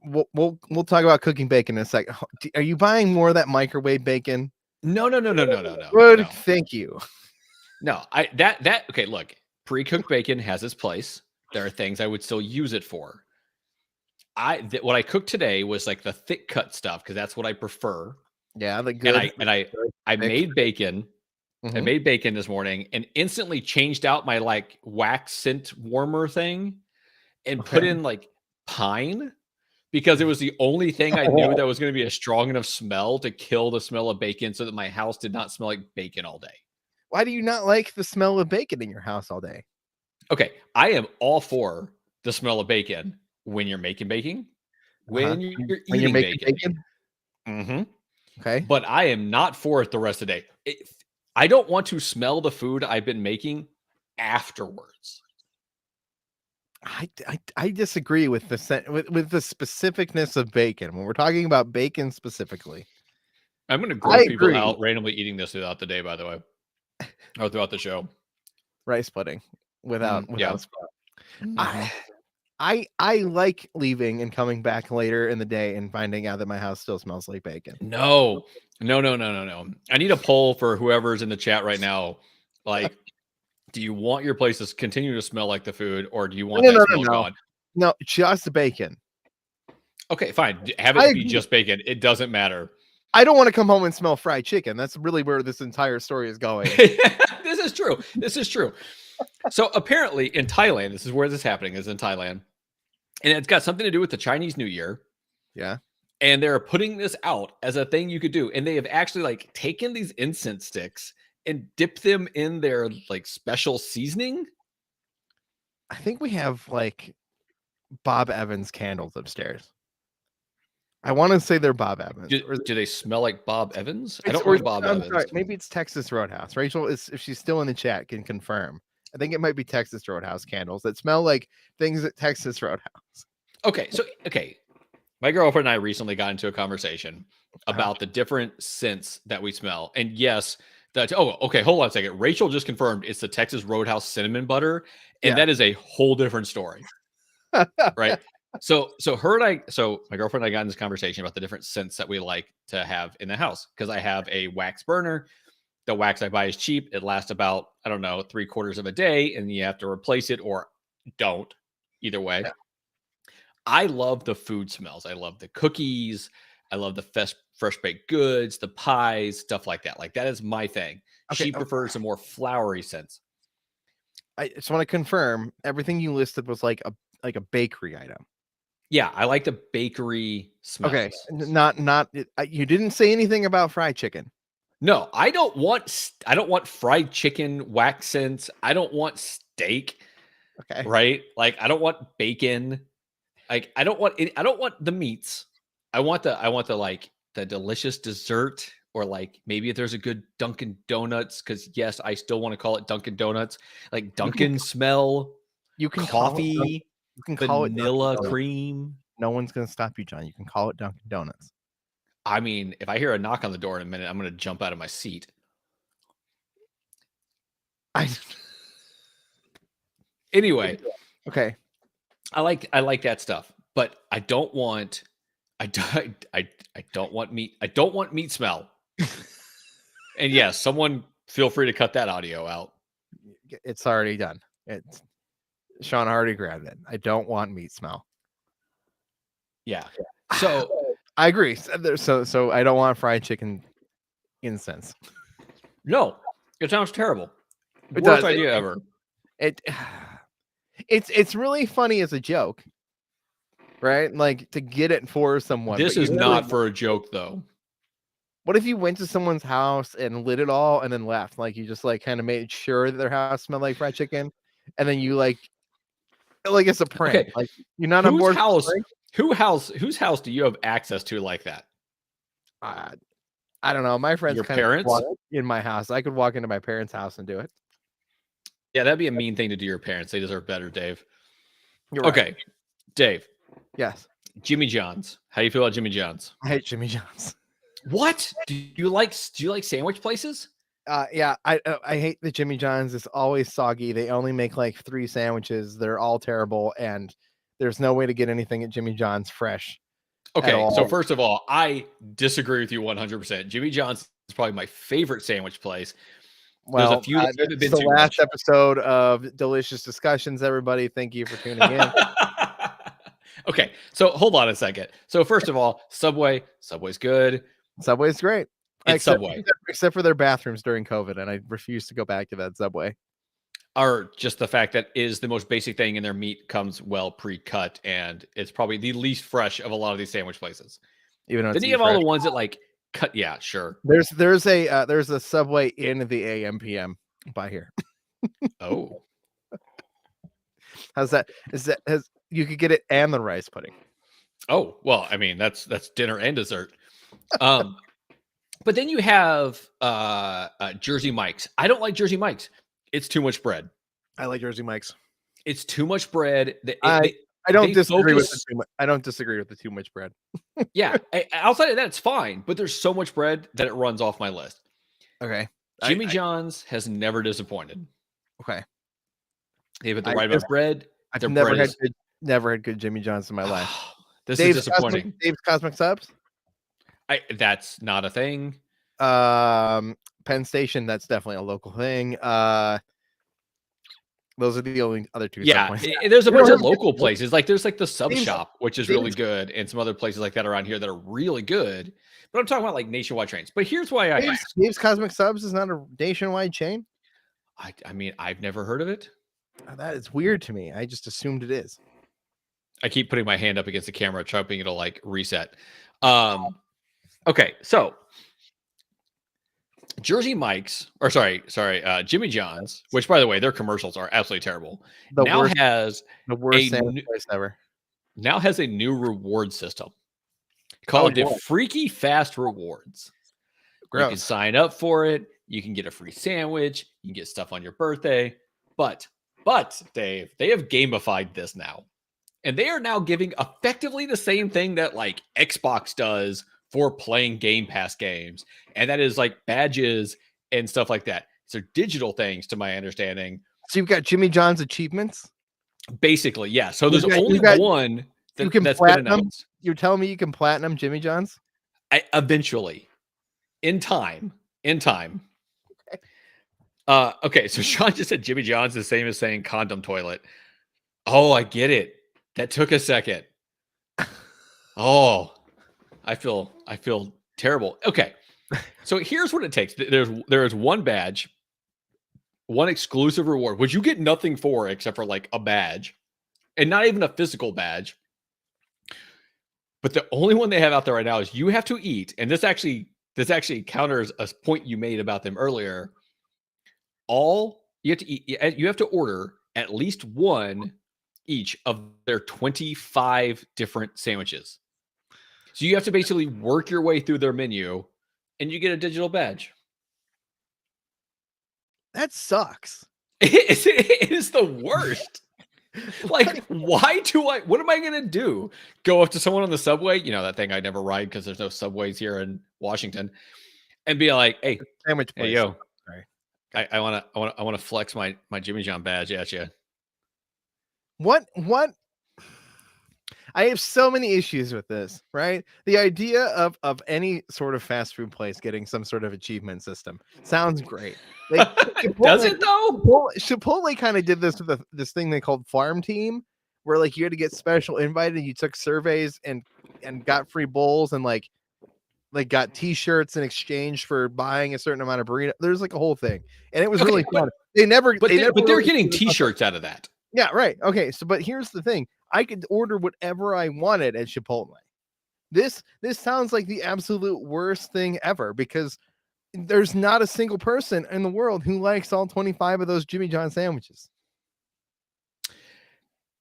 We'll talk about cooking bacon in a second. Are you buying more of that microwave bacon? No. Good, thank you. No, that okay. Look, pre-cooked bacon has its place. There are things I would still use it for. What I cooked today was like the thick cut stuff because that's what I prefer. Yeah, the good. I made bacon. Mm-hmm. I made bacon this morning and instantly changed out my like wax scent warmer thing and put in like pine because it was the only thing I knew that was going to be a strong enough smell to kill the smell of bacon so that my house did not smell like bacon all day. Why do you not like the smell of bacon in your house all day? Okay, I am all for the smell of bacon when you're making bacon, when you're eating bacon. Mm-hmm. Okay. But I am not for it the rest of the day. I don't want to smell the food I've been making afterwards. I disagree with with the specificness of bacon. When we're talking about bacon specifically, I'm going to gross people out randomly eating this throughout the day, by the way, or throughout the show. Rice pudding without yeah. I like leaving and coming back later in the day and finding out that my house still smells like bacon. No. I need a poll for whoever's in the chat right now. Like, do you want your place to continue to smell like the food, or do you want that smell gone? No, just bacon. Okay, fine. Have it be just bacon. It doesn't matter. I don't want to come home and smell fried chicken. That's really where this entire story is going. This is true. So apparently in Thailand, this is where this is happening, is in Thailand. And it's got something to do with the Chinese New Year. Yeah. And they're putting this out as a thing you could do. And they have actually like taken these incense sticks and dipped them in their like special seasoning. I think we have like Bob Evans candles upstairs. I want to say they're Bob Evans. Do they smell like Bob Evans? I don't know Bob Evans. Sorry, maybe it's Texas Roadhouse. Rachel, if she's still in the chat, can confirm. I think it might be Texas Roadhouse candles that smell like things at Texas Roadhouse. Okay. My girlfriend and I recently got into a conversation about the different scents that we smell. And yes, okay, hold on a second. Rachel just confirmed it's the Texas Roadhouse cinnamon butter, and that is a whole different story. Right? So my girlfriend and I got in this conversation about the different scents that we like to have in the house because I have a wax burner. The wax I buy is cheap. It lasts about, I don't know, 3/4 of a day, and you have to replace it or don't. Either way. Yeah. I love the food smells. I love the cookies. I love the fresh baked goods, the pies, stuff like that. Like that is my thing. Okay, she prefers a more flowery scents. I just want to confirm everything you listed was like a bakery item. Yeah, I like the bakery smells. Okay, not you didn't say anything about fried chicken. No, I don't want fried chicken waxents. I don't want steak. Okay. Right? Like I don't want bacon. Like I don't want the meats. I want the like the delicious dessert, or like maybe if there's a good Dunkin' Donuts, because yes, I still want to call it Dunkin' Donuts. Like Dunkin' smell, You can coffee, you can call it vanilla cream. No one's gonna stop you, John. You can call it Dunkin' Donuts. I mean, if I hear a knock on the door in a minute, I'm gonna jump out of my seat. Anyway, okay. I like that stuff, but I don't want meat. I don't want meat smell. And yes, someone feel free to cut that audio out. It's already done. Sean already grabbed it. I don't want meat smell. Yeah. So I agree. So I don't want fried chicken incense. No, it sounds terrible. It Worst does. idea ever. It's really funny as a joke, right? Like to get it for someone. This is not for a joke, though. What if you went to someone's house and lit it all and then left? Like you just like kind of made sure that their house smelled like fried chicken, and then you like it's a prank. Okay. Like you're not on board. Whose house do you have access to like that? I don't know. My friends Your kind parents of walk in my house. I could walk into my parents' house and do it. Yeah, that'd be a mean thing to do. Your parents, they deserve better, Dave. You're okay, right. Dave. Yes. Jimmy John's. How do you feel about Jimmy John's? I hate Jimmy John's. What? Do you like sandwich places? Yeah, I hate the Jimmy John's. It's always soggy. They only make like 3 sandwiches. They're all terrible, and there's no way to get anything at Jimmy John's fresh. Okay, so first of all, I disagree with you 100%. Jimmy John's is probably my favorite sandwich place. Well, there's a few that haven't been the last episode of Delicious Discussions, everybody. Thank you for tuning in. Okay, so hold on a second. So first of all, Subway's good. Subway's great. Subway. Except for their bathrooms during COVID, and I refuse to go back to that Subway. Or just the fact that is the most basic thing, and their meat comes well pre-cut, and it's probably the least fresh of a lot of these sandwich places. Even though then you have all the ones that like cut. Yeah, sure. There's a Subway in the AM PM by here. Oh, how's that? You could get it and the rice pudding. Oh well, I mean that's dinner and dessert. But then you have Jersey Mike's. I don't like Jersey Mike's. It's too much bread. I like Jersey Mike's. It's too much bread. I don't disagree with the too much bread. Yeah, outside of that, it's fine. But there's so much bread that it runs off my list. Okay. Jimmy John's has never disappointed. Okay. They've had the right amount of bread. I've never had good Jimmy John's in my life. This is disappointing. Dave's Cosmic Subs? That's not a thing. Penn Station, that's definitely a local thing. Those are the only other two. Yeah, there's a bunch of local places. Like there's like the Sub Shop, which is really good, and some other places like that around here that are really good. But I'm talking about like nationwide chains. But here's why Dave's Cosmic Subs is not a nationwide chain. I mean, I've never heard of it. That is weird to me. I just assumed it is. I keep putting my hand up against the camera, hoping it'll like reset. Okay, so Jersey Mike's, or Jimmy John's, which by the way, their commercials are absolutely terrible. Has the worst sandwich place ever. Now has a new reward system called the Freaky Fast Rewards. Gross. You can sign up for it. You can get a free sandwich. You can get stuff on your birthday. But Dave, they have gamified this now. And they are now giving effectively the same thing that like Xbox does for playing Game Pass games. And that is like badges and stuff like that. So digital things, to my understanding. So you've got Jimmy John's achievements? Basically, yeah. So there's only one that you can that's platinum. Been announced. You're telling me you can platinum Jimmy John's? Eventually. In time. Okay, so Sean just said Jimmy John's the same as saying condom toilet. Oh, I get it. That took a second. Oh, I feel terrible. Okay, so here's what it takes. There is one badge, one exclusive reward, which you get nothing for except for like a badge, and not even a physical badge. But the only one they have out there right now is you have to eat, and this actually counters a point you made about them earlier. You have to eat. You have to order at least one each of their 25 different sandwiches. So you have to basically work your way through their menu, and you get a digital badge. That sucks. It is the worst. Like, what am I going to do? Go up to someone on the subway, that thing I never ride because there's no subways here in Washington, and be like, hey, sandwich place. Hey, yo, sorry. I want to flex my Jimmy John badge at you. What? I have so many issues with this, right? The idea of any sort of fast food place getting some sort of achievement system sounds great. Like, does it though? Chipotle kind of did this with this thing they called Farm Team, where like you had to get special invited. You took surveys and got free bowls and like got T-shirts in exchange for buying a certain amount of burrito. There's like a whole thing, and it was really fun. They never, but they're getting T-shirts out of that. Yeah, right. Okay, so but here's the thing: I could order whatever I wanted at Chipotle. This sounds like the absolute worst thing ever because there's not a single person in the world who likes all 25 of those Jimmy John sandwiches.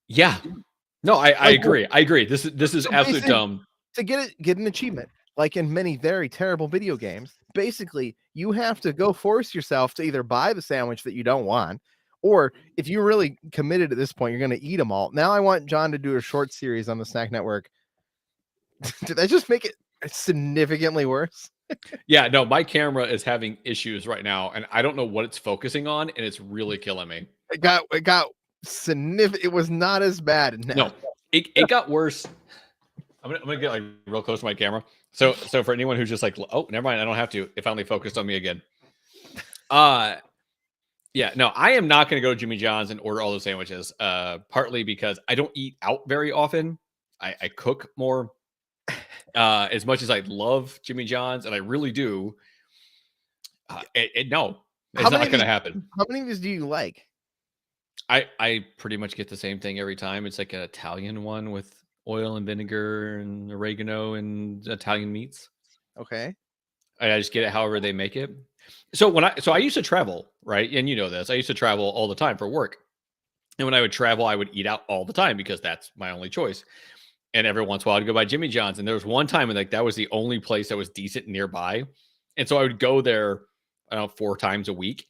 Yeah, no, I agree. I agree. This is absolute dumb. To get an achievement, like in many very terrible video games, basically you have to go force yourself to either buy the sandwich that you don't want. Or if you're really committed at this point, you're going to eat them all. Now I want John to do a short series on the Snack Network. Did that just make it significantly worse? Yeah, no, my camera is having issues right now, and I don't know what it's focusing on, and it's really killing me. It got significant. It was not as bad. No, it got worse. I'm gonna get like real close to my camera. So for anyone who's just like, oh, never mind, I don't have to. It finally focused on me again. Yeah, no, I am not going to go to Jimmy John's and order all those sandwiches. Partly because I don't eat out very often. I cook more. As much as I love Jimmy John's, and I really do. No, it's not going to happen. How many of these do you like? I pretty much get the same thing every time. It's like an Italian one with oil and vinegar and oregano and Italian meats. Okay. I just get it however they make it. So I used to travel, right? And you know this. I used to travel all the time for work. And when I would travel, I would eat out all the time because that's my only choice. And every once in a while I'd go by Jimmy John's. And there was one time when like that was the only place that was decent nearby. And so I would go there, I don't know, 4 times a week.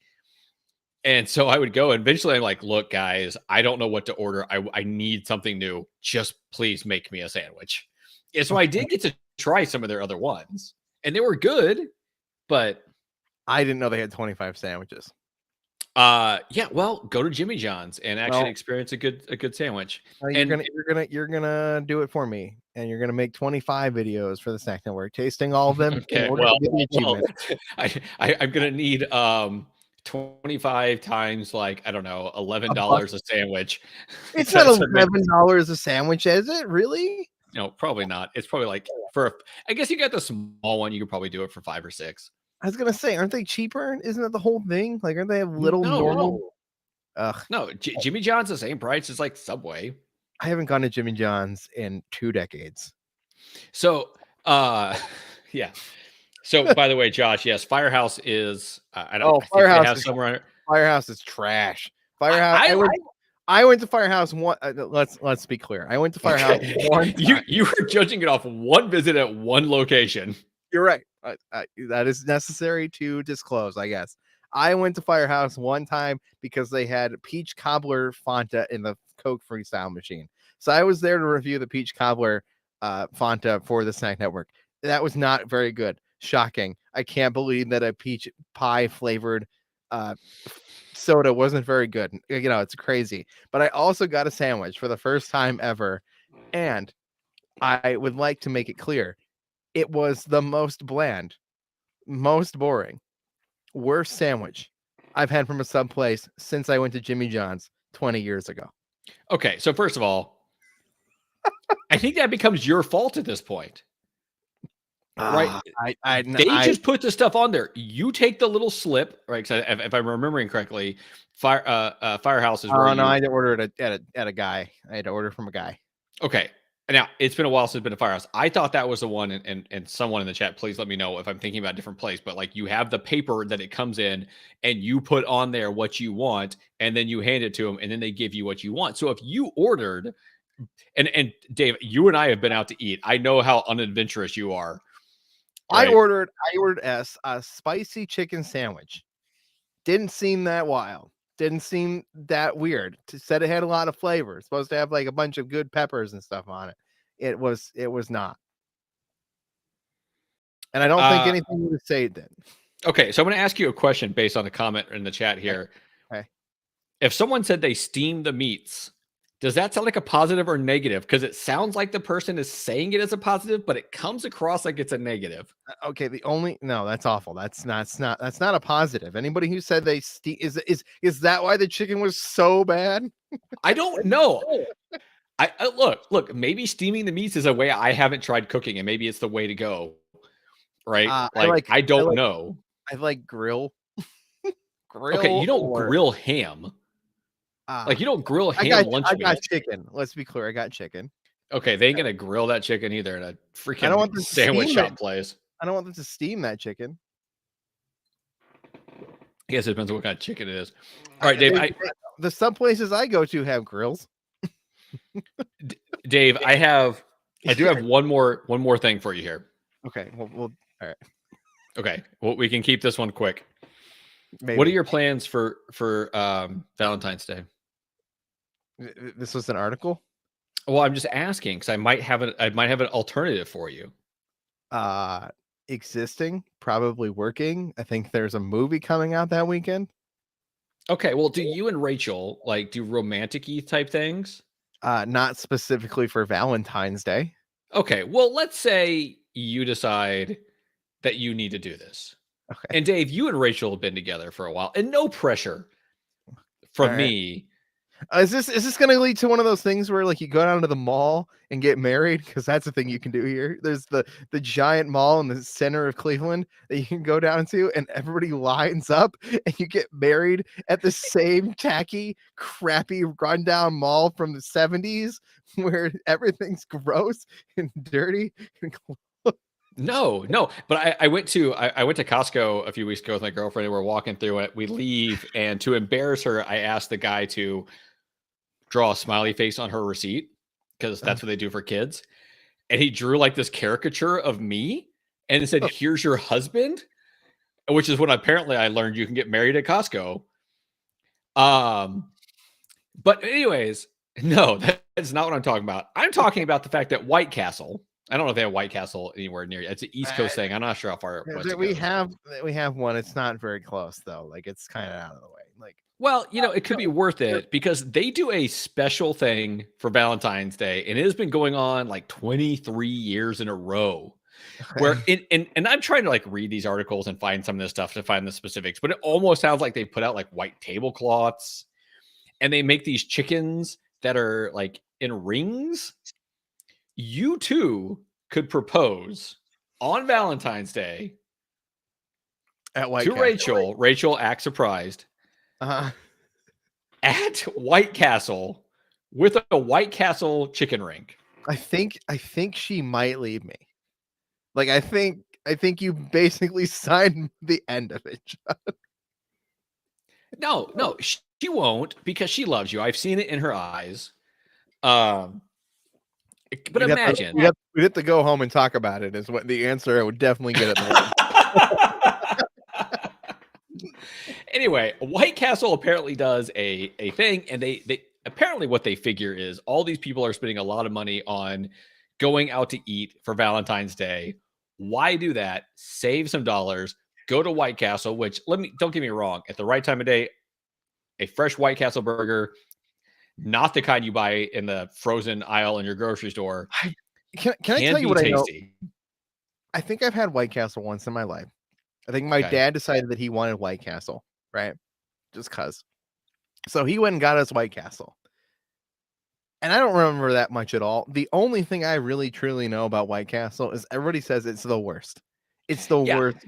And so I would go, and eventually I'm like, look, guys, I don't know what to order. I need something new. Just please make me a sandwich. And so I did get to try some of their other ones. And they were good, but I didn't know they had 25 sandwiches. Yeah, well, go to Jimmy John's and actually experience a good sandwich. You're gonna do it for me, and you're gonna make 25 videos for the Snack Network, tasting all of them. Okay, I'm gonna need 25 times like I don't know $11 a sandwich. It's not $11 a sandwich, is it? Really? No, probably not. It's probably like I guess you got the small one. You could probably do it for 5 or 6. I was gonna say, aren't they cheaper? Isn't that the whole thing? Like, aren't they a little normal? No, Jimmy John's the same price as like Subway. I haven't gone to Jimmy John's in 2 decades. So, yeah. So, by the way, Josh, yes, Firehouse is. I don't. Oh, Firehouse is trash. Firehouse. I went to Firehouse one. Let's be clear. I went to Firehouse one. You were judging it off one visit at one location. You're right. That is necessary to disclose, I guess. I went to Firehouse one time because they had peach cobbler Fanta in the Coke freestyle machine. So I was there to review the peach cobbler Fanta for the Snack Network. That was not very good. Shocking. I can't believe that a peach pie flavored soda wasn't very good. It's crazy. But I also got a sandwich for the first time ever. And I would like to make it clear. It was the most bland, most boring, worst sandwich I've had from a sub place since I went to Jimmy John's 20 years ago. Okay, so first of all, I think that becomes your fault at this point. Right? They just put the stuff on there. You take the little slip, right? Because if I'm remembering correctly, Firehouse is where I had to order it at a guy. I had to order from a guy. Okay. Now, it's been a while since it's been a Firehouse. I thought that was the one, and someone in the chat, please let me know if I'm thinking about a different place. But like, you have the paper that it comes in, and you put on there what you want, and then you hand it to them, and then they give you what you want. So if you ordered, and Dave, you and I have been out to eat. I know how unadventurous you are. Right? I ordered a spicy chicken sandwich. Didn't seem that wild. Didn't seem that weird. Said it had a lot of flavor. It's supposed to have like a bunch of good peppers and stuff on it. It was not. And I don't think anything you would say did. Okay, so I'm going to ask you a question based on a comment in the chat here. Okay. If someone said they steam the meats, does that sound like a positive or negative? Because it sounds like the person is saying it as a positive, but it comes across like it's a negative. Okay, no, that's awful. That's not a positive. Anybody who said they is that why the chicken was so bad? I don't know. I look. Maybe steaming the meats is a way I haven't tried cooking, and maybe it's the way to go. Right? I don't know. I like grill. Okay, you don't grill ham. Like, you don't grill ham lunch meat. I got chicken. Let's be clear. I got chicken. Okay, they ain't gonna grill that chicken either in a freaking sandwich shop place. I don't want them to steam that chicken. I guess it depends on what kind of chicken it is. All right, Dave. Some places I go to have grills. Dave, I do have one more thing for you here. Okay, well, all right. Okay, well, we can keep this one quick. Maybe. What are your plans for Valentine's Day? This was an article. Well, I'm just asking because I might have an alternative for you. Existing, probably working. I think there's a movie coming out that weekend. Okay, well, do you and Rachel do romantic-y type things? Not specifically for Valentine's Day. Okay, well, let's say you decide that you need to do this. Okay. And Dave, you and Rachel have been together for a while, and no pressure from me. Is this going to lead to one of those things where you go down to the mall and get married? Because that's the thing you can do here. There's the giant mall in the center of Cleveland that you can go down to, and everybody lines up, and you get married at the same tacky, crappy, rundown mall from the 70s where everything's gross and dirty and No, but I went to Costco a few weeks ago with my girlfriend, and we're walking through it. We leave, and to embarrass her, I asked the guy to draw a smiley face on her receipt because that's what they do for kids. And he drew this caricature of me and said, "Here's your husband," which is when apparently I learned you can get married at Costco. But anyways, no, that's not what I'm talking about. I'm talking about the fact that White Castle. I don't know if they have White Castle anywhere near. It's an East Coast thing. I'm not sure how far we have one. It's not very close though. It's kind of out of the way. Well, it could be worth it because they do a special thing for Valentine's Day, and it has been going on 23 years in a row. Where and I'm trying to read these articles and find some of this stuff to find the specifics, but it almost sounds like they put out white tablecloths, and they make these chickens that are in rings. You too could propose on Valentine's Day at White to Castle. Rachel. Rachel acts surprised. At White Castle with a White Castle chicken rink. I think she might leave me. I think you basically signed the end of it, John. No, she won't because she loves you. I've seen it in her eyes. But imagine we'd have to go home and talk about it. Is what the answer I would definitely get it. Anyway, White Castle apparently does a thing, and they apparently what they figure is all these people are spending a lot of money on going out to eat for Valentine's Day. Why do that? Save some dollars. Go to White Castle, which don't get me wrong, at the right time of day, a fresh White Castle burger, not the kind you buy in the frozen aisle in your grocery store. Can I tell you what tasty. I know? I think I've had White Castle once in my life. I think my dad decided that he wanted White Castle, right? Just cause. So he went and got us White Castle. And I don't remember that much at all. The only thing I really truly know about White Castle is everybody says it's the worst. It's the worst.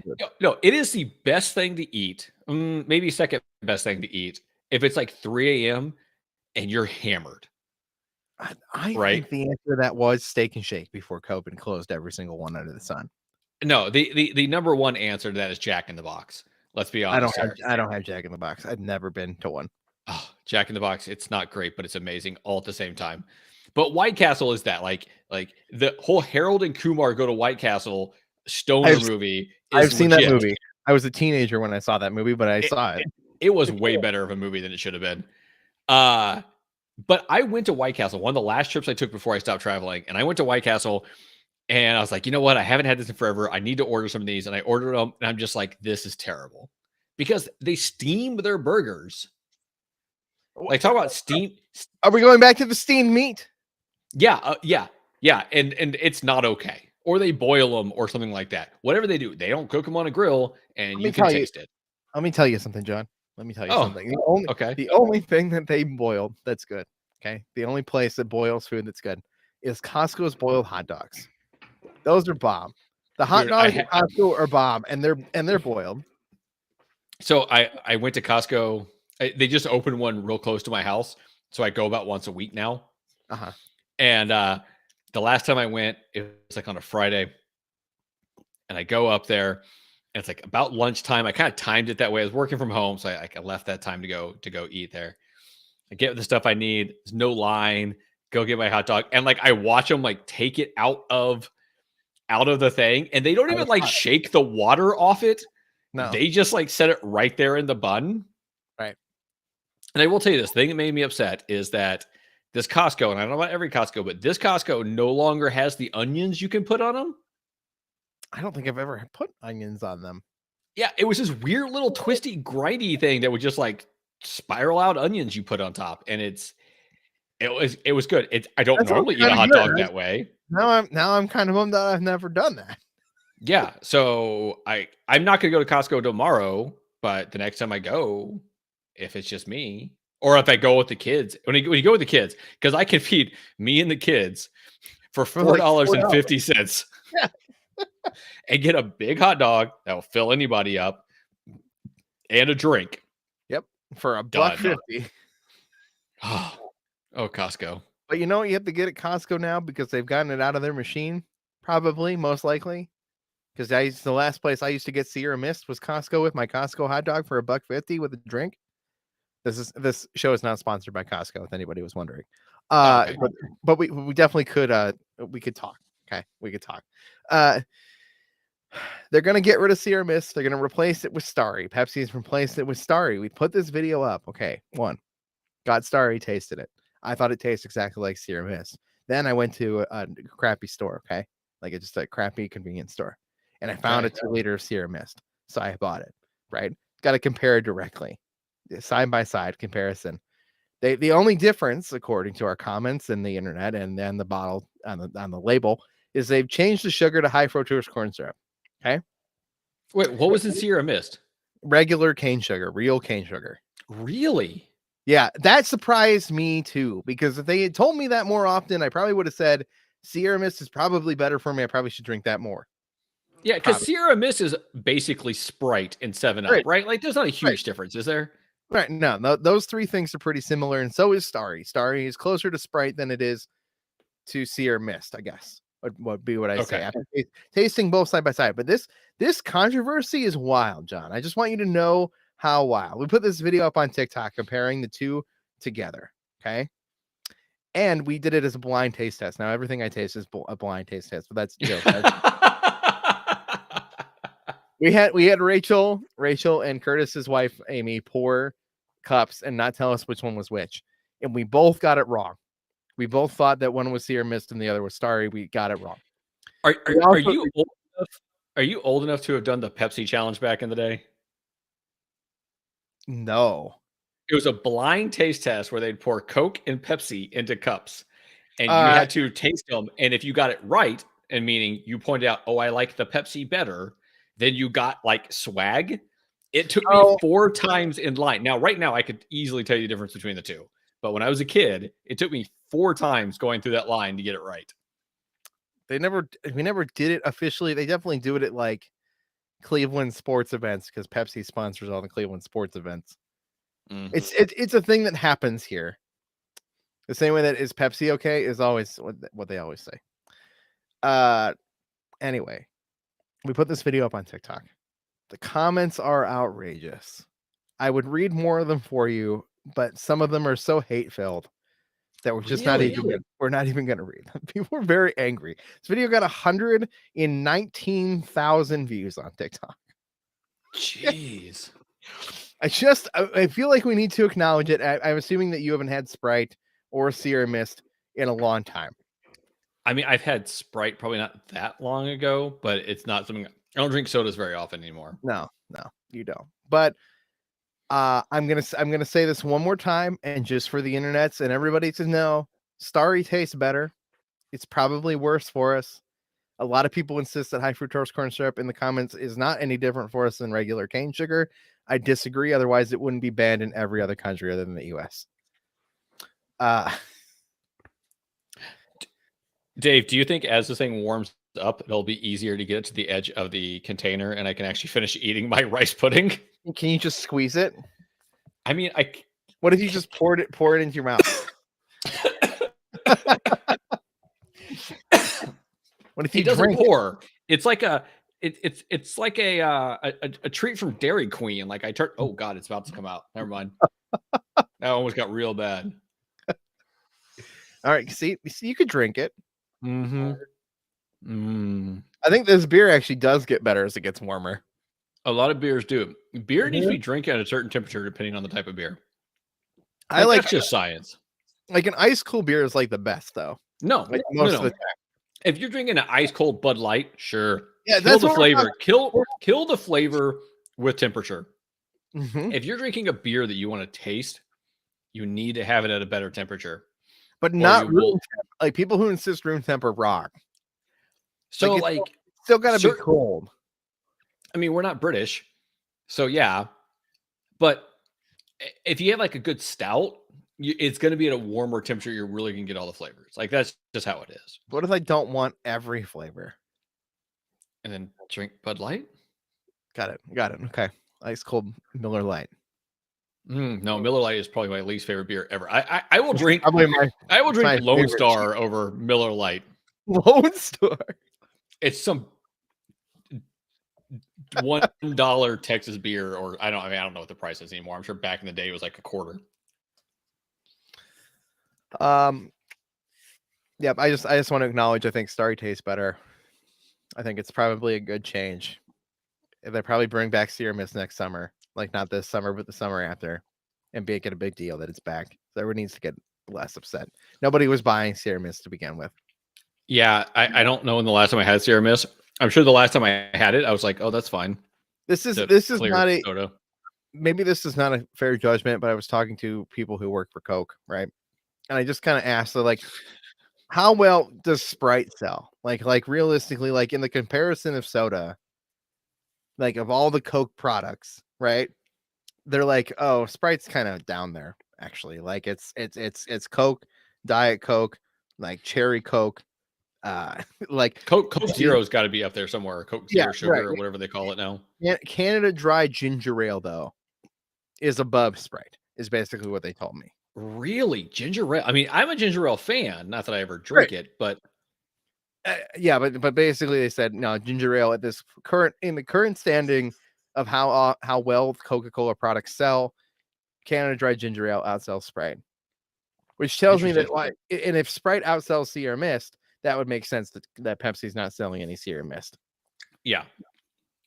No, it is the best thing to eat. Maybe second best thing to eat if it's 3 a.m. and you're hammered. I right? think the answer to that was Steak and Shake before COVID closed every single one under the sun. No, the number one answer to that is Jack in the Box. Let's be honest here. I don't have Jack in the Box. I've never been to one. Oh, Jack in the Box, it's not great, but it's amazing all at the same time. But White Castle is that like the whole Harold and Kumar go to White Castle stoner movie is I've seen that legit. movie. I was a teenager when I saw that movie, but I saw it. It was way better of a movie than it should have been. But I went to White Castle, one of the last trips I took before I stopped traveling, and I went to White Castle and I was like, you know what? I haven't had this in forever. I need to order some of these. And I ordered them and I'm just like, this is terrible because they steam their burgers. Like, talk about steam. Are we going back to the steamed meat? Yeah. And it's not okay. Or they boil them or something like that. Whatever they do, they don't cook them on a grill and you can taste it. Let me tell you something, John. Let me tell you something. The only thing that they boiled that's good, okay? The only place that boils food that's good is Costco's boiled hot dogs. Those are bomb. The hot dogs at Costco are bomb, and they're boiled. So I went to Costco. They just opened one real close to my house, so I go about once a week now. And the last time I went, it was like on a Friday, and I go up there, and it's like about lunchtime. I kind of timed it that way. I was working from home, so I left that time to go eat there. I get the stuff I need. There's no line. Go get my hot dog, and like I watch them like take it out of the thing, and they don't even like shake the water off it. No, they just like set it right there in the bun. Right. And I will tell you this thing that made me upset is that this Costco, and I don't know about every Costco, but this Costco no longer has the onions you can put on them. I don't think I've ever put onions on them. Yeah, it was this weird little twisty, grindy thing that would just like spiral out onions you put on top, and it was good. I don't normally eat a hot dog that way. Now I'm kind of bummed that I've never done that. Yeah, so I'm not going to go to Costco tomorrow, but the next time I go, if it's just me, or if I go with the kids, when you go with the kids, because I can feed me and the kids for $4.50, and get a big hot dog that will fill anybody up, and a drink. Yep, for $1.50. Oh, Costco. But you know what you have to get at Costco now because they've gotten it out of their machine, probably, most likely. Because the last place I used to get Sierra Mist was Costco with my Costco hot dog for $1.50 with a drink. This show is not sponsored by Costco, if anybody was wondering. Okay. But we definitely could we could talk. Okay, we could talk. They're gonna get rid of Sierra Mist. They're gonna replace it with Starry. Pepsi's replaced it with Starry. We put this video up. Okay, got Starry, tasted it. I thought it tasted exactly like Sierra Mist. Then I went to a crappy store. Okay, like it's just a crappy convenience store. And I found a 2-liter of Sierra Mist. So I bought it, right? Got to compare directly. Side by side comparison. The only difference, according to our comments in the internet and then the bottle on the label, is they've changed the sugar to high fructose corn syrup. Okay. Wait, what was in Sierra Mist? Regular cane sugar, real cane sugar. Really? Yeah, that surprised me too, because if they had told me that more often, I probably would have said Sierra Mist is probably better for me. I probably should drink that more. Yeah, because Sierra Mist is basically Sprite and 7-Up, right? Like, there's not a huge difference, is there? Right. No, those three things are pretty similar, and so is Starry. Starry is closer to Sprite than it is to Sierra Mist, I guess. Would be what I say after tasting both side by side. But this controversy is wild, John. I just want you to know how wild. We put this video up on TikTok comparing the two together. Okay. And we did it as a blind taste test. Now everything I taste is a blind taste test, but that's a joke. We had Rachel and Curtis's wife Amy pour cups and not tell us which one was which, and we both got it wrong. We both thought that one was Sierra Mist and the other was Starry. We got it wrong. Are you old enough to have done the Pepsi challenge back in the day? No. It was a blind taste test where they'd pour Coke and Pepsi into cups, and you had to taste them. And if you got it right, and meaning you pointed out, "Oh, I like the Pepsi better," then you got like swag. It took me 4 times in line. Now, right now, I could easily tell you the difference between the two. But when I was a kid, it took me 4 times going through that line to get it right. We never did it officially. They definitely do it at like Cleveland sports events because Pepsi sponsors all the Cleveland sports events. Mm-hmm. It's a thing that happens here. The same way that is Pepsi okay is always what they always say. Anyway, we put this video up on TikTok. The comments are outrageous. I would read more of them for you, but some of them are so hate-filled that we're just not even going to read them. People are very angry. This video got 119,000 views on TikTok. Jeez. I feel like we need to acknowledge it. I'm assuming that you haven't had Sprite or Sierra Mist in a long time. I mean, I've had Sprite probably not that long ago, but it's not something. I don't drink sodas very often anymore. No, you don't. But I'm gonna say this one more time, and just for the internets and everybody to know, Starry tastes better. It's probably worse for us. A lot of people insist that high fructose corn syrup in the comments is not any different for us than regular cane sugar. I disagree. Otherwise, it wouldn't be banned in every other country other than the U.S. Dave, do you think as this thing warms up, it'll be easier to get it to the edge of the container and I can actually finish eating my rice pudding? Can you just squeeze it? I mean, what if you just pour it into your mouth? What if he doesn't pour? It's like it's like a treat from Dairy Queen. Like oh God, it's about to come out. Never mind. That almost got real bad. All right, see, you could drink it. I think this beer actually does get better as it gets warmer. A lot of beers do. Beer needs to be drank at a certain temperature depending on the type of beer. That's just science. Like an ice cool beer is like the best though. No, like most of the time. If you're drinking an ice cold Bud Light, sure. Yeah, kill the flavor. Kill the flavor with temperature. If you're drinking a beer that you want to taste, you need to have it at a better temperature. But not room temp. Like people who insist room temp are wrong. So still got to be cold. I mean, we're not British, so yeah. But if you have like a good stout, it's going to be at a warmer temperature. You're really going to get all the flavors. Like that's just how it is. What if I don't want every flavor? And then drink Bud Light? Got it. Okay. Ice cold Miller Lite. No, Miller Lite is probably my least favorite beer ever. I will drink. I will drink Lone Star over Miller Lite. Lone Star. It's some $1 Texas beer, or I don't know what the price is anymore. I'm sure back in the day it was like a quarter. Yeah, I just want to acknowledge I think Starry tastes better. I think it's probably a good change. They probably bring back Sierra Mist next summer, like not this summer, but the summer after, and make it a big deal that it's back. So everyone needs to get less upset. Nobody was buying Sierra Mist to begin with. Yeah, I don't know when the last time I had Sierra Mist. I'm sure the last time I had it, I was like, oh, that's fine. This is not a soda. Maybe this is not a fair judgment, but I was talking to people who work for Coke, right? And I just kind of asked, like, how well does Sprite sell? Like realistically, like in the comparison of soda, like of all the Coke products, right? They're like, oh, Sprite's kind of down there, actually. Like it's Coke, Diet Coke, like Cherry Coke, like Coke Zero's got to be up there somewhere. Coke Zero Sugar or whatever they call it now. Canada Dry Ginger Ale though is above Sprite. Is basically what they told me. Really, ginger ale? I mean, I'm a ginger ale fan. Not that I ever drink it, but yeah, but basically they said no, ginger ale at this current standing of how well Coca-Cola products sell, Canada Dry Ginger Ale outsells Sprite, which tells me that and if Sprite outsells Sierra Mist, that would make sense that Pepsi's not selling any Sierra Mist. Yeah.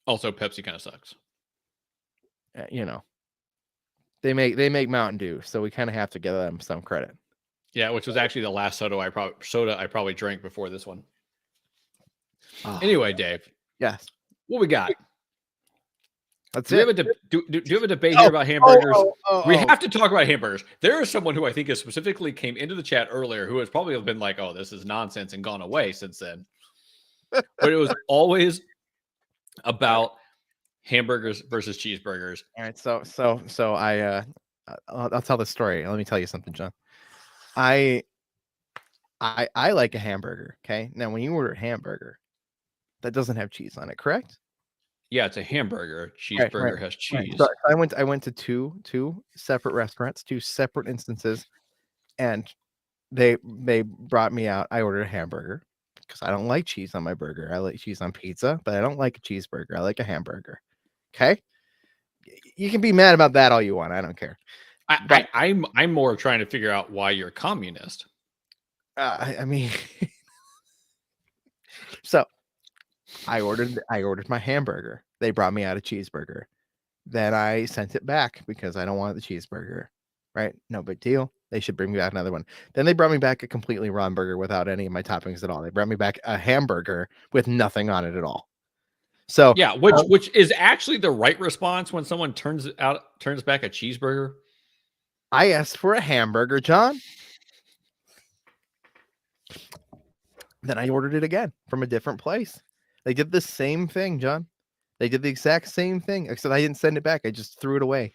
Also, Pepsi kind of sucks. You know, they make Mountain Dew, so we kind of have to give them some credit. Yeah, which was actually the last soda I probably drank before this one. Anyway, Dave. Yes. What we got? That's do you have a debate here about hamburgers? We have to talk about hamburgers. There is someone who I think specifically came into the chat earlier who has probably been like, oh, this is nonsense and gone away since then. But it was always about hamburgers versus cheeseburgers. All right. So I'll tell the story. Let me tell you something, John. I like a hamburger. Okay. Now, when you order a hamburger, that doesn't have cheese on it, correct? Yeah, it's a hamburger. Cheeseburger has cheese. So I went to two separate restaurants, two separate instances, and they brought me out. I ordered a hamburger because I don't like cheese on my burger. I like cheese on pizza, but I don't like a cheeseburger. I like a hamburger. Okay, you can be mad about that all you want. I don't care. I'm more trying to figure out why you're a communist. I mean, so I ordered my hamburger. They brought me out a cheeseburger. Then I sent it back because I don't want the cheeseburger. Right? No big deal. They should bring me back another one. Then they brought me back a completely raw burger without any of my toppings at all. They brought me back a hamburger with nothing on it at all. So yeah, which is actually the right response when someone turns back a cheeseburger. I asked for a hamburger, John. Then I ordered it again from a different place. They did the same thing, John. They did the exact same thing, except I didn't send it back. I just threw it away.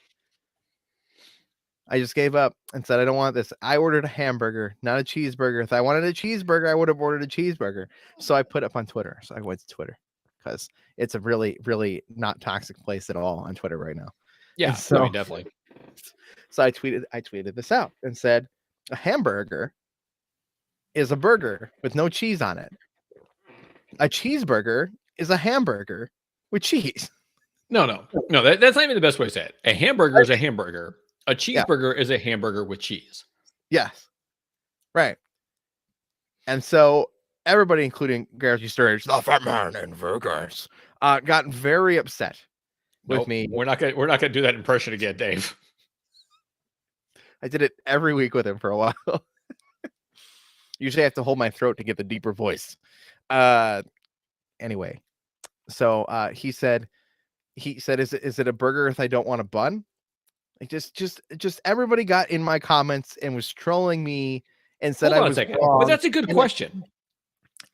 I just gave up and said, I don't want this. I ordered a hamburger, not a cheeseburger. If I wanted a cheeseburger, I would have ordered a cheeseburger. So I put up on Twitter. So I went to Twitter because it's a really, really not toxic place at all on Twitter right now. Yeah, so definitely. So I tweeted this out and said, a hamburger is a burger with no cheese on it. A cheeseburger is a hamburger with cheese. No, that's not even the best way to say it. A hamburger is a hamburger. A cheeseburger is a hamburger with cheese. Yes. Right. And so everybody, including Garrett Sturridge, the fat man in Vegas, got very upset with me. We're not gonna do that impression again, Dave. I did it every week with him for a while. Usually I have to hold my throat to get the deeper voice. Anyway, so he said, is it a burger if I don't want a bun? Like just everybody got in my comments and was trolling me and said I was wrong. But that's a good question.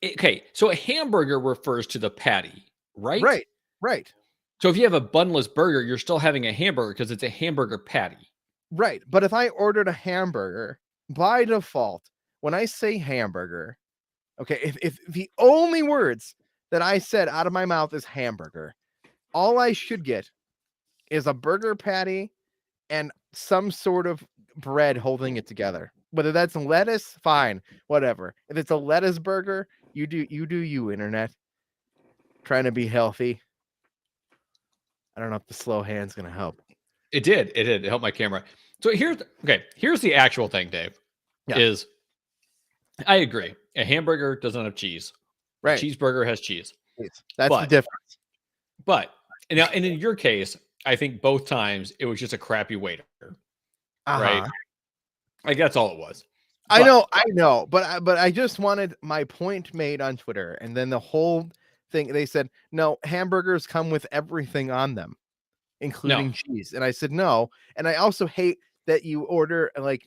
Okay, so a hamburger refers to the patty, right? Right. So if you have a bunless burger, you're still having a hamburger because it's a hamburger patty. Right. But if I ordered a hamburger, by default, when I say hamburger, okay, if the only words that I said out of my mouth is hamburger, all I should get is a burger patty and some sort of bread holding it together. Whether that's lettuce, fine, whatever. If it's a lettuce burger, you do you, internet. Trying to be healthy. I don't know if the slow hand's gonna help. It did. It helped my camera. So here's the actual thing, Dave. Yeah. Is I agree. A hamburger doesn't have cheese. Right. A cheeseburger has cheese. That's the difference. But and in your case, I think both times it was just a crappy waiter. Right? Like that's all it was. I know, but I just wanted my point made on Twitter, and then the whole thing they said, no, hamburgers come with everything on them, including cheese. And I said no, and I also hate that you order like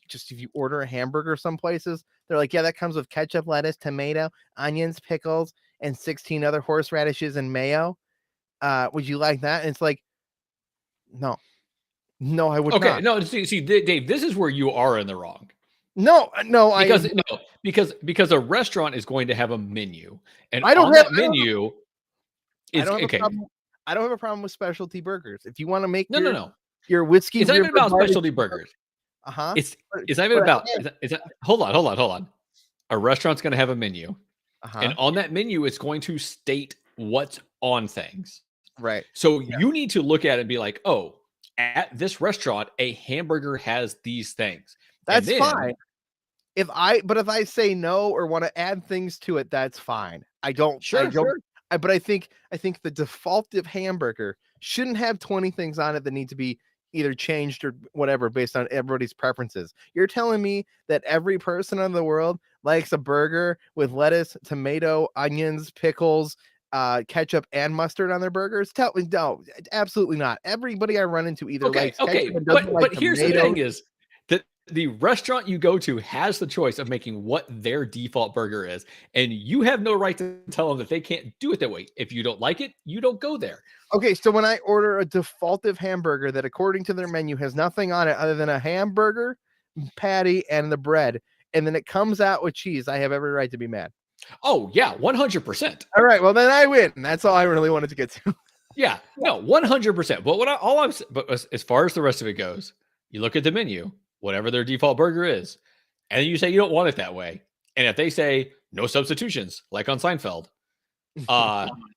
just if you order a hamburger some places, they're like, yeah, that comes with ketchup, lettuce, tomato, onions, pickles, and 16 other horseradishes and mayo. Would you like that? And it's like, no, I would not. Okay, no, see, Dave, this is where you are in the wrong. No, because a restaurant is going to have a menu, and I don't on have that menu. I don't have a problem with specialty burgers. If you want to make your whiskey, it's not even about specialty burgers. It's not even about. Hold on. A restaurant's going to have a menu, and on that menu, it's going to state what's on things. Right. So you need to look at it and be like, oh, at this restaurant, a hamburger has these things. That's fine. If I say no or want to add things to it, that's fine. But I think the default of hamburger shouldn't have 20 things on it that need to be either changed or whatever based on everybody's preferences. You're telling me that every person in the world likes a burger with lettuce, tomato, onions, pickles, ketchup, and mustard on their burgers? No, absolutely not. Everybody I run into either likes ketchup and doesn't like but here's the thing is that the restaurant you go to has the choice of making what their default burger is, and you have no right to tell them that they can't do it that way. If you don't like it, you don't go there. Okay, so when I order a defaultive hamburger that according to their menu has nothing on it other than a hamburger patty and the bread, and then it comes out with cheese, I have every right to be mad. Oh yeah, 100%. All right, well then I win. That's all I really wanted to get to. Yeah, no, 100%. But as far as the rest of it goes, you look at the menu, whatever their default burger is, and you say you don't want it that way, and if they say no substitutions, like on Seinfeld,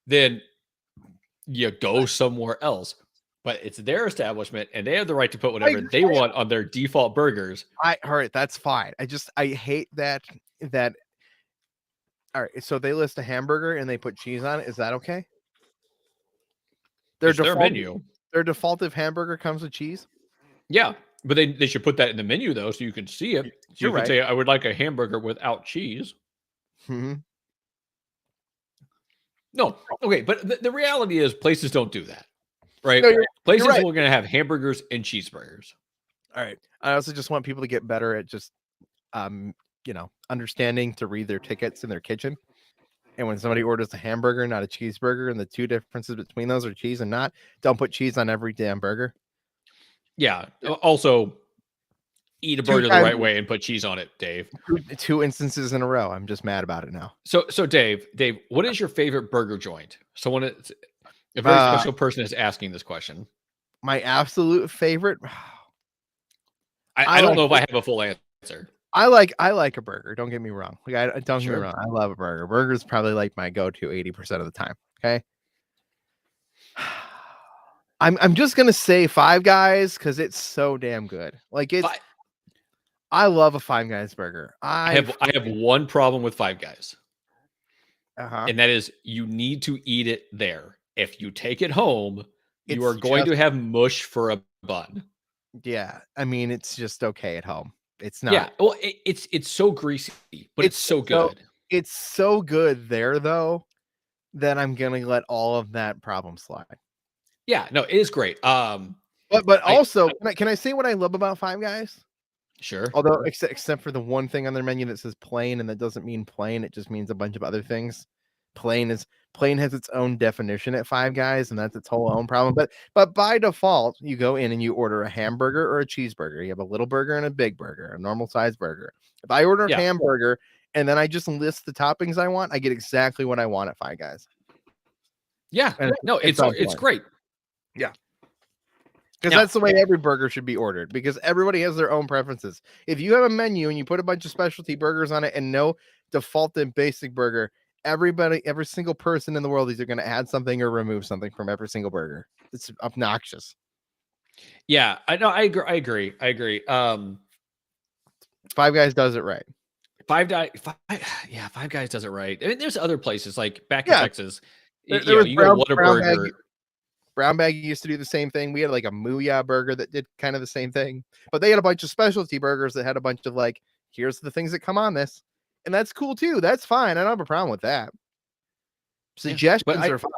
then you go somewhere else. But it's their establishment, and they have the right to put whatever they want on their default burgers. All right, that's fine. I hate that. All right, so they list a hamburger and they put cheese on it. Is that okay? It's their menu. Their defaultive hamburger comes with cheese. Yeah, but they should put that in the menu though, so you can see it. So you can say, "I would like a hamburger without cheese." Mm-hmm. No, okay, but the reality is places don't do that, right? No, places are going to have hamburgers and cheeseburgers. All right. I also just want people to get better at just, understanding to read their tickets in their kitchen. And when somebody orders a hamburger, not a cheeseburger, and the two differences between those are cheese and not, don't put cheese on every damn burger. Yeah. Also, eat a burger the right way and put cheese on it, Dave. Two instances in a row. I'm just mad about it now. So Dave, what is your favorite burger joint? Someone, a very special person is asking this question. My absolute favorite. I don't know if I have a full answer. I like a burger. Don't get me wrong. Don't get me wrong. I love a burger. Burger's probably like my go-to 80% of the time. Okay. I'm just gonna say Five Guys because it's so damn good. Like I love a Five Guys burger. I have one problem with Five Guys. And that is you need to eat it there. If you take it home, you are going to have mush for a bun. Yeah, I mean it's just okay at home. It's not. Yeah, well, it's so greasy, but it's so good. It's so good there though that I'm gonna let all of that problem slide. Yeah, no, it is great. But also, can I say what I love about Five Guys? Sure. Although except for the one thing on their menu that says plain, and that doesn't mean plain, it just means a bunch of other things. Plain has its own definition at Five Guys, and that's its whole own problem. But by default, you go in and you order a hamburger or a cheeseburger. You have a little burger and a big burger, a normal size burger. If I order a hamburger and then I just list the toppings I want, I get exactly what I want at Five Guys. Yeah, no, it's great. Yeah. Because that's the way every burger should be ordered, because everybody has their own preferences. If you have a menu and you put a bunch of specialty burgers on it and no defaulted basic burger, every single person in the world is either going to add something or remove something from every single burger. It's obnoxious. Yeah, I know. I agree. Five Guys does it right. Five Guys does it right. I mean, there's other places like back in Texas. There was Whataburger. Brown Bag used to do the same thing. We had like a Mooyah burger that did kind of the same thing, but they had a bunch of specialty burgers that had a bunch of like, here's the things that come on this. And that's cool too. That's fine. I don't have a problem with that. Suggestions are fine.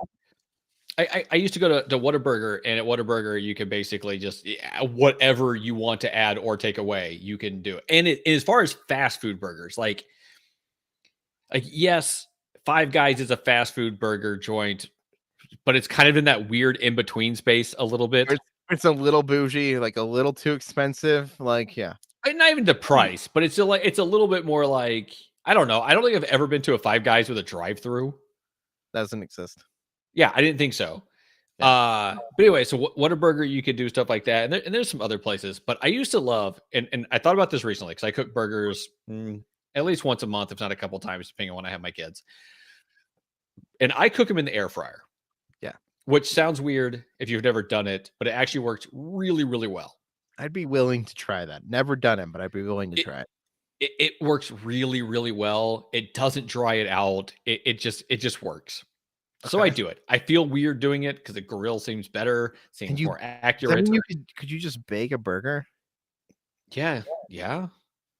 I used to go to Whataburger, and at Whataburger, you can basically just whatever you want to add or take away, you can do it. And as far as fast food burgers, like yes, Five Guys is a fast food burger joint, but it's kind of in that weird in-between space a little bit. It's a little bougie, like a little too expensive. Like, yeah. Not even the price, but it's still it's a little bit more like, I don't know. I don't think I've ever been to a Five Guys with a drive-through. Doesn't exist. Yeah, I didn't think so. Yeah. But anyway, so Whataburger, you could do stuff like that. And there's some other places, but I used to love, and I thought about this recently because I cook burgers at least once a month, if not a couple times, depending on when I have my kids. And I cook them in the air fryer. Yeah. Which sounds weird if you've never done it, but it actually works really, really well. I'd be willing to try that. Never done it, but I'd be willing to try it. It works really, really well. It doesn't dry it out. It just works. Okay. So I do it. I feel weird doing it because the grill seems better, seems more accurate. Could you just bake a burger? Yeah.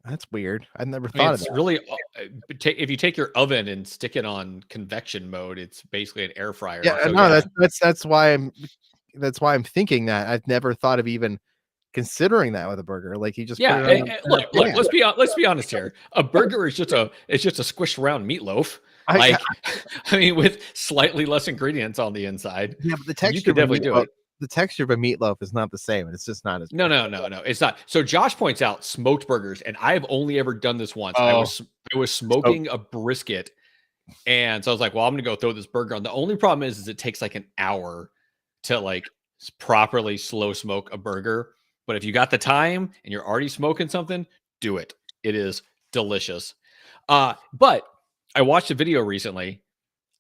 That's weird. I've never thought of that. It's really, if you take your oven and stick it on convection mode, it's basically an air fryer. Yeah, so no, that's why I'm thinking that. I've never thought of even considering that with a burger. Like you just look. Let's be honest here. A burger is just a squished around meatloaf. I mean, with slightly less ingredients on the inside. Yeah, but the texture, you could definitely do it. The texture of a meatloaf is not the same. It's just not as no, it's not. So Josh points out smoked burgers, and I've only ever done this once. I was smoking a brisket, and so I was like, well, I'm gonna go throw this burger on. The only problem is it takes like an hour to like properly slow smoke a burger. But if you got the time and you're already smoking something, do it. It is delicious. But I watched a video recently,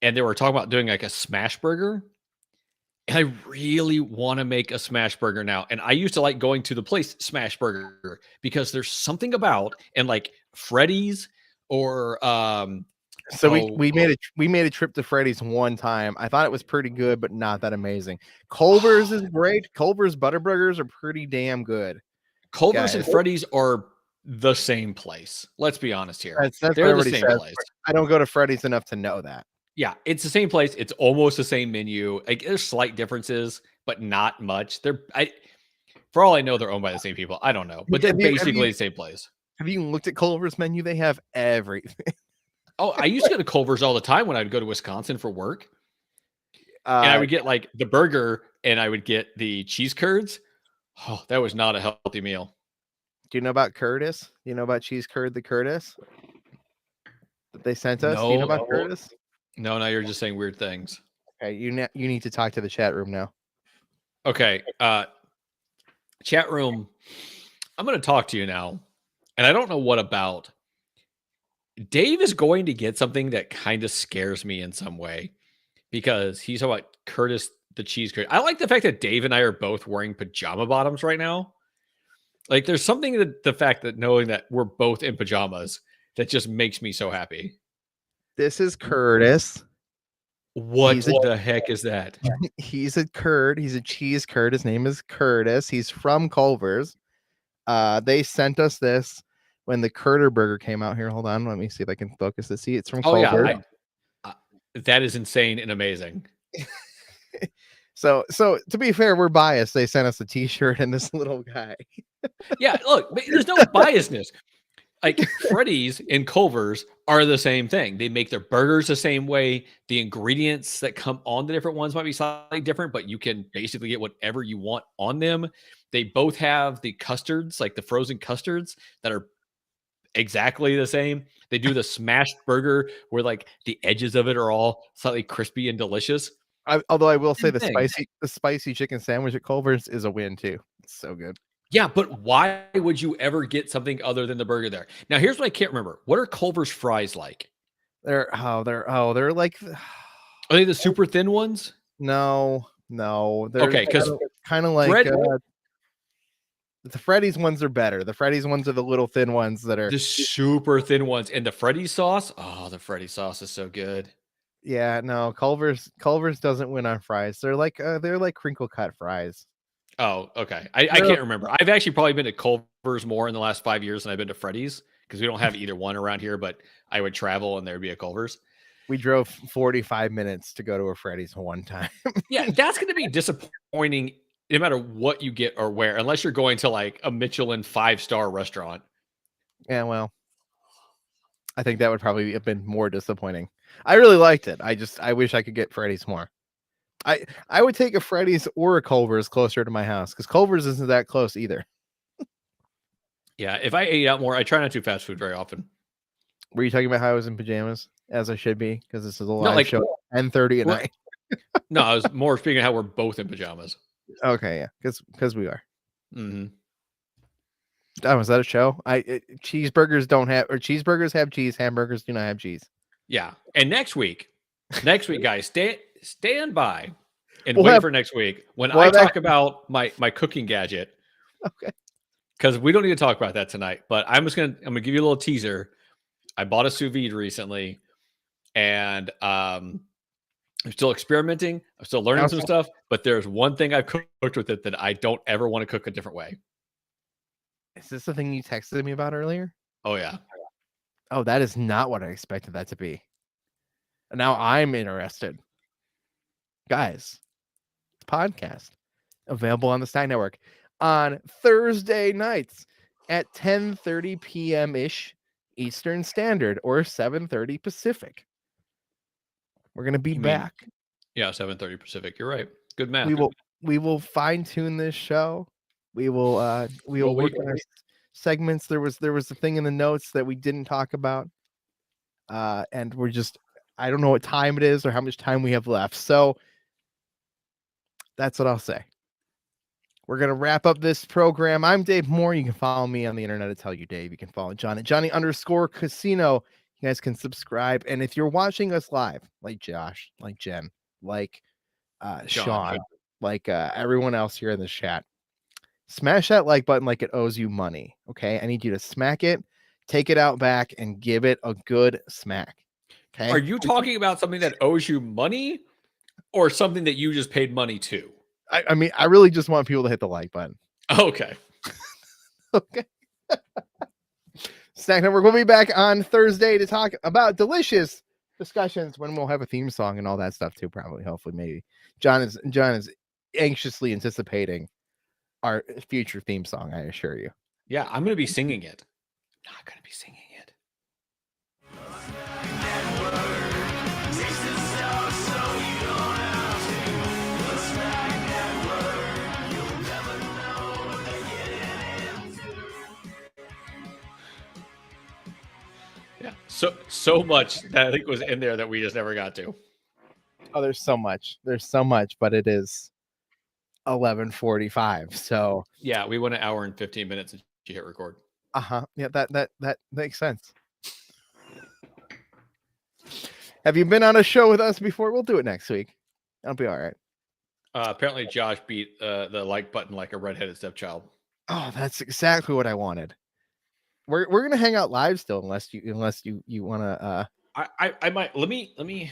and they were talking about doing like a smash burger. And I really want to make a smash burger now. And I used to like going to the place Smash Burger because there's something about, and like Freddy's or So we made a trip to Freddy's one time. I thought it was pretty good, but not that amazing. Culver's is great. Culver's Butterburgers are pretty damn good. Culver's and Freddy's are the same place. Let's be honest here. They're the same place. I don't go to Freddy's enough to know that. Yeah, it's the same place. It's almost the same menu. Like, there's slight differences, but not much. For all I know, they're owned by the same people. I don't know, but they're basically the same place. Have you looked at Culver's menu? They have everything. Oh, I used to go to Culver's all the time when I'd go to Wisconsin for work. And I would get like the burger and I would get the cheese curds. Oh, that was not a healthy meal. Do you know about Curtis? You know about cheese curd, the Curtis that they sent us? No, Do you know about Curtis? No, you're just saying weird things. Okay, you need to talk to the chat room now. Okay, chat room, I'm going to talk to you now. And I don't know what about. Dave is going to get something that kind of scares me in some way because he's talking about Curtis the cheese curd. I like the fact that Dave and I are both wearing pajama bottoms right now. Like, there's something that the fact that knowing that we're both in pajamas that just makes me so happy. This is Curtis. What the heck is that? He's a curd. He's a cheese curd. His name is Curtis. He's from Culver's. They sent us this when the Curder Burger came out here. Hold on. Let me see if I can focus this. See, it's from Culver's. Yeah. That is insane and amazing. So to be fair, we're biased. They sent us a t-shirt and this little guy. Yeah, look, there's no biasness. Like, Freddy's and Culver's are the same thing. They make their burgers the same way. The ingredients that come on the different ones might be slightly different, but you can basically get whatever you want on them. They both have the custards, like the frozen custards, that are exactly the same. They do the smashed burger where like the edges of it are all slightly crispy and delicious. Although I will say the spicy chicken sandwich at Culver's is a win too. It's so good. Yeah, but why would you ever get something other than the burger there? Now, here's what I can't remember. What are Culver's fries like? They're like, are they the super thin ones? No. They're okay, because kind of like the Freddy's ones are better. The Freddy's ones are the little thin ones that are the super thin ones. And the Freddy's sauce, oh, the Freddy sauce is so good. Yeah, no, Culver's doesn't win on fries. They're like crinkle cut fries. Oh, okay. I can't remember. I've actually probably been to Culver's more in the last 5 years than I've been to Freddy's because we don't have either one around here, but I would travel and there'd be a Culver's. We drove 45 minutes to go to a Freddy's one time. Yeah, that's going to be disappointing no matter what you get or where, unless you're going to like a Michelin 5-star restaurant. Yeah, well, I think that would probably have been more disappointing. I really liked it. I wish I could get Freddy's more. I would take a Freddy's or a Culver's closer to my house because Culver's isn't that close either. Yeah, if I ate out more, I try not to fast food very often. Were you talking about how I was in pajamas, as I should be, because this is a live show at 10:30 at night? No, I was more speaking of how we're both in pajamas. Okay, yeah, because we are. Mm-hmm. Oh, was that a show? Cheeseburgers have cheese. Hamburgers do not have cheese. Yeah, and next week, guys, stand by and wait for next week when I talk about my cooking gadget. Okay. Because we don't need to talk about that tonight, but I'm gonna give you a little teaser. I bought a sous vide recently, and I'm still experimenting. I'm still learning some stuff, but there's one thing I've cooked with it that I don't ever want to cook a different way. Is this the thing you texted me about earlier? Oh yeah. Oh, that is not what I expected that to be. Now I'm interested. Guys, podcast available on the Stein Network on Thursday nights at 10:30 p.m. ish Eastern Standard or 7:30 Pacific. We're gonna be back. Yeah, 7:30 Pacific. You're right. Good math. We will fine tune this show. We will work on our segments. There was a thing in the notes that we didn't talk about, and we're just I don't know what time it is or how much time we have left. So that's what I'll say. We're going to wrap up this program. I'm Dave Moore. You can follow me on the internet at Tell You Dave. You can follow John at Johnny_Casino. You guys can subscribe. And if you're watching us live, like Josh, like Jen, like Sean, like everyone else here in the chat, smash that like button like it owes you money. Okay. I need you to smack it, take it out back, and give it a good smack. Okay. Are you talking about something that owes you money or something that you just paid money to? I mean, I really just want people to hit the like button. Okay. Okay. Snack Network will be back on Thursday to talk about delicious discussions when we'll have a theme song and all that stuff too. Probably, hopefully, maybe. John is anxiously anticipating our future theme song. I assure you. Yeah, I'm going to be singing it. I'm not going to be singing it. Yeah, so much that I think was in there that we just never got to. Oh, there's so much, but it is 11:45. So yeah, we went an hour and 15 minutes and you hit record. Yeah, that makes sense. Have you been on a show with us before? We'll do it next week. That'll be all right. Apparently, Josh beat the like button like a redheaded stepchild. Oh, that's exactly what I wanted. We're gonna hang out live still, unless you want to. I might let me.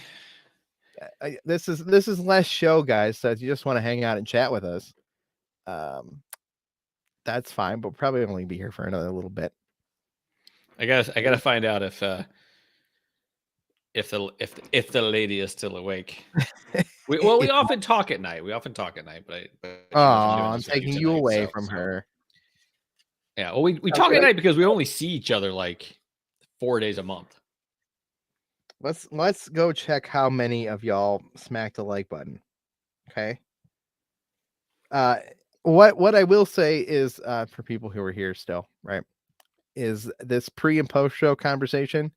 This is less show, guys. So if you just want to hang out and chat with us, that's fine. But probably only be here for another little bit. I gotta find out if the lady is still awake. we often talk at night. But I'm taking you away from her. Yeah, well, we talk at night because we only see each other like 4 days a month. Let's go check how many of y'all smacked the like button. Okay. What I will say is for people who are here still, right, is this pre and post show conversation.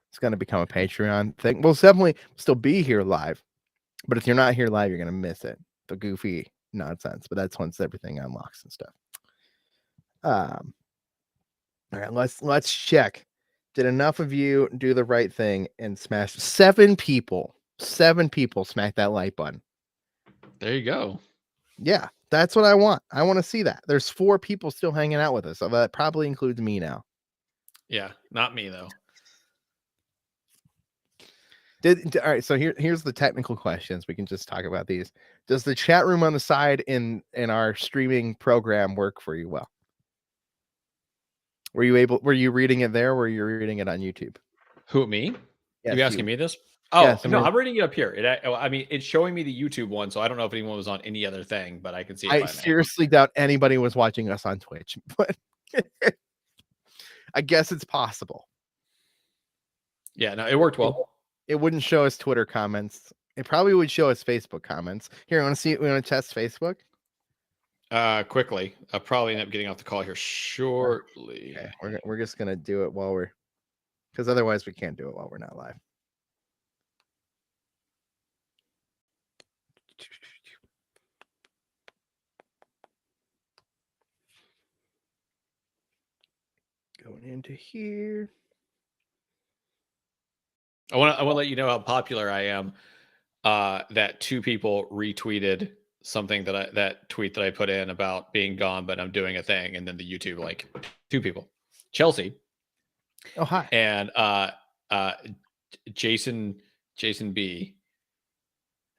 It's going to become a Patreon thing. We'll definitely still be here live, but if you're not here live, you're going to miss it. The goofy nonsense, but that's once everything unlocks and stuff. All right, let's check. Did enough of you do the right thing and smash 7 people? 7 people smack that like button. There you go. Yeah, that's what I want. I want to see that. There's 4 people still hanging out with us. So that probably includes me now. Yeah, not me though. All right, so here's the technical questions. We can just talk about these. Does the chat room on the side in our streaming program work for you well? Were you reading it there, or were you reading it on YouTube? Who, me? Yes, you asking me this? Oh, yes, no, I'm reading it up here. I mean, it's showing me the YouTube one, so I don't know if anyone was on any other thing, but I can see it. I seriously doubt anybody was watching us on Twitch, but I guess it's possible. Yeah, no, it worked well. It wouldn't show us Twitter comments. It probably would show us Facebook comments. Here, we want to test Facebook? Quickly. I'll probably end up getting off the call here shortly. Okay. We're just gonna do it while because otherwise we can't do it while we're not live. Going into here. I want to let you know how popular I am. That 2 people retweeted something that tweet that I put in about being gone, but I'm doing a thing, and then the YouTube, like 2 people, Chelsea. Oh, hi. And Jason B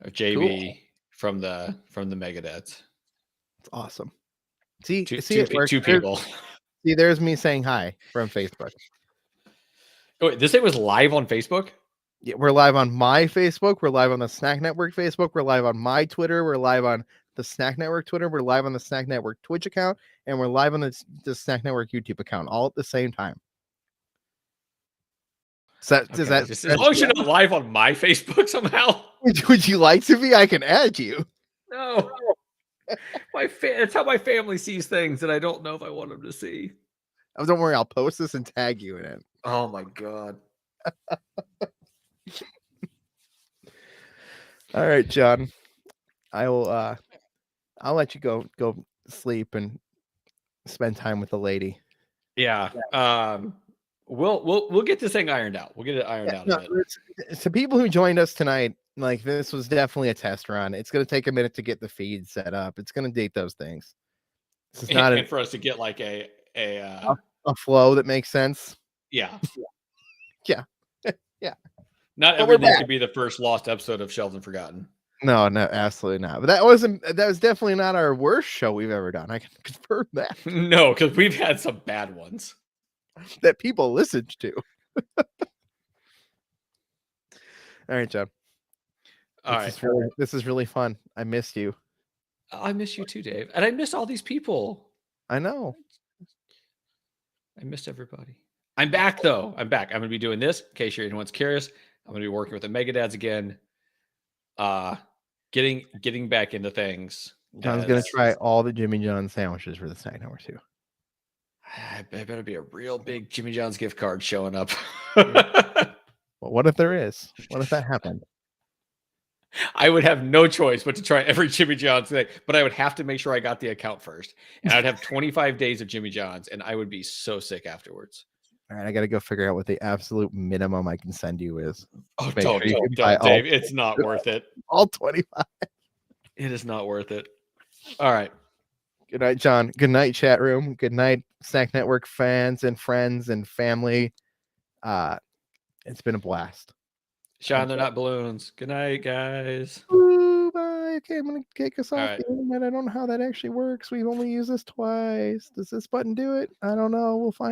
or JB cool. from the Megadeths. That's awesome. See, 2 2 people. See, there's me saying hi from Facebook. Oh, wait, this thing was live on Facebook? Yeah, we're live on my Facebook. We're live on the Snack Network Facebook. We're live on my Twitter. We're live on the Snack Network Twitter. We're live on the Snack Network Twitch account. And we're live on the Snack Network YouTube account all at the same time. So as long as you're not live on my Facebook somehow. Would you like to be? I can add you. No. That's how my family sees things, and I don't know if I want them to see. Oh, don't worry, I'll post this and tag you in it. Oh my god. All right, John. I'll let you go sleep and spend time with the lady. Yeah. We'll get this thing ironed out. We'll get it ironed out a bit. To people who joined us tonight, like this was definitely a test run. It's going to take a minute to get the feed set up. It's going to date those things. This is not and for us to get like a flow that makes sense. Yeah. Yeah. Yeah. Not everything could be the first lost episode of Shelved and Forgotten. No, absolutely not. But that was definitely not our worst show we've ever done. I can confirm that. No, because we've had some bad ones that people listened to. All right, John. All right. This is really fun. I missed you. I miss you too, Dave. And I miss all these people. I know. I missed everybody. I'm back, though. I'm back. I'm going to be doing this, in case anyone's curious. I'm going to be working with the Mega Dads again. Getting back into things. John's going to try all the Jimmy John's sandwiches for the snack number 2. I better be a real big Jimmy John's gift card showing up. Well, what if there is? What if that happened? I would have no choice but to try every Jimmy John's thing, but I would have to make sure I got the account first. And I'd have 25 days of Jimmy John's, and I would be so sick afterwards. All right, I got to go figure out what the absolute minimum I can send you is. Oh, don't, Dave. It's not worth it. All 25. It is not worth it. All right. Good night, John. Good night, chat room. Good night, Snack Network fans and friends and family. It's been a blast. Sean, they're not balloons. Good night, guys. Ooh, bye. Okay, I'm going to kick us off the internet. I don't know how that actually works. We've only used this twice. Does this button do it? I don't know. We'll find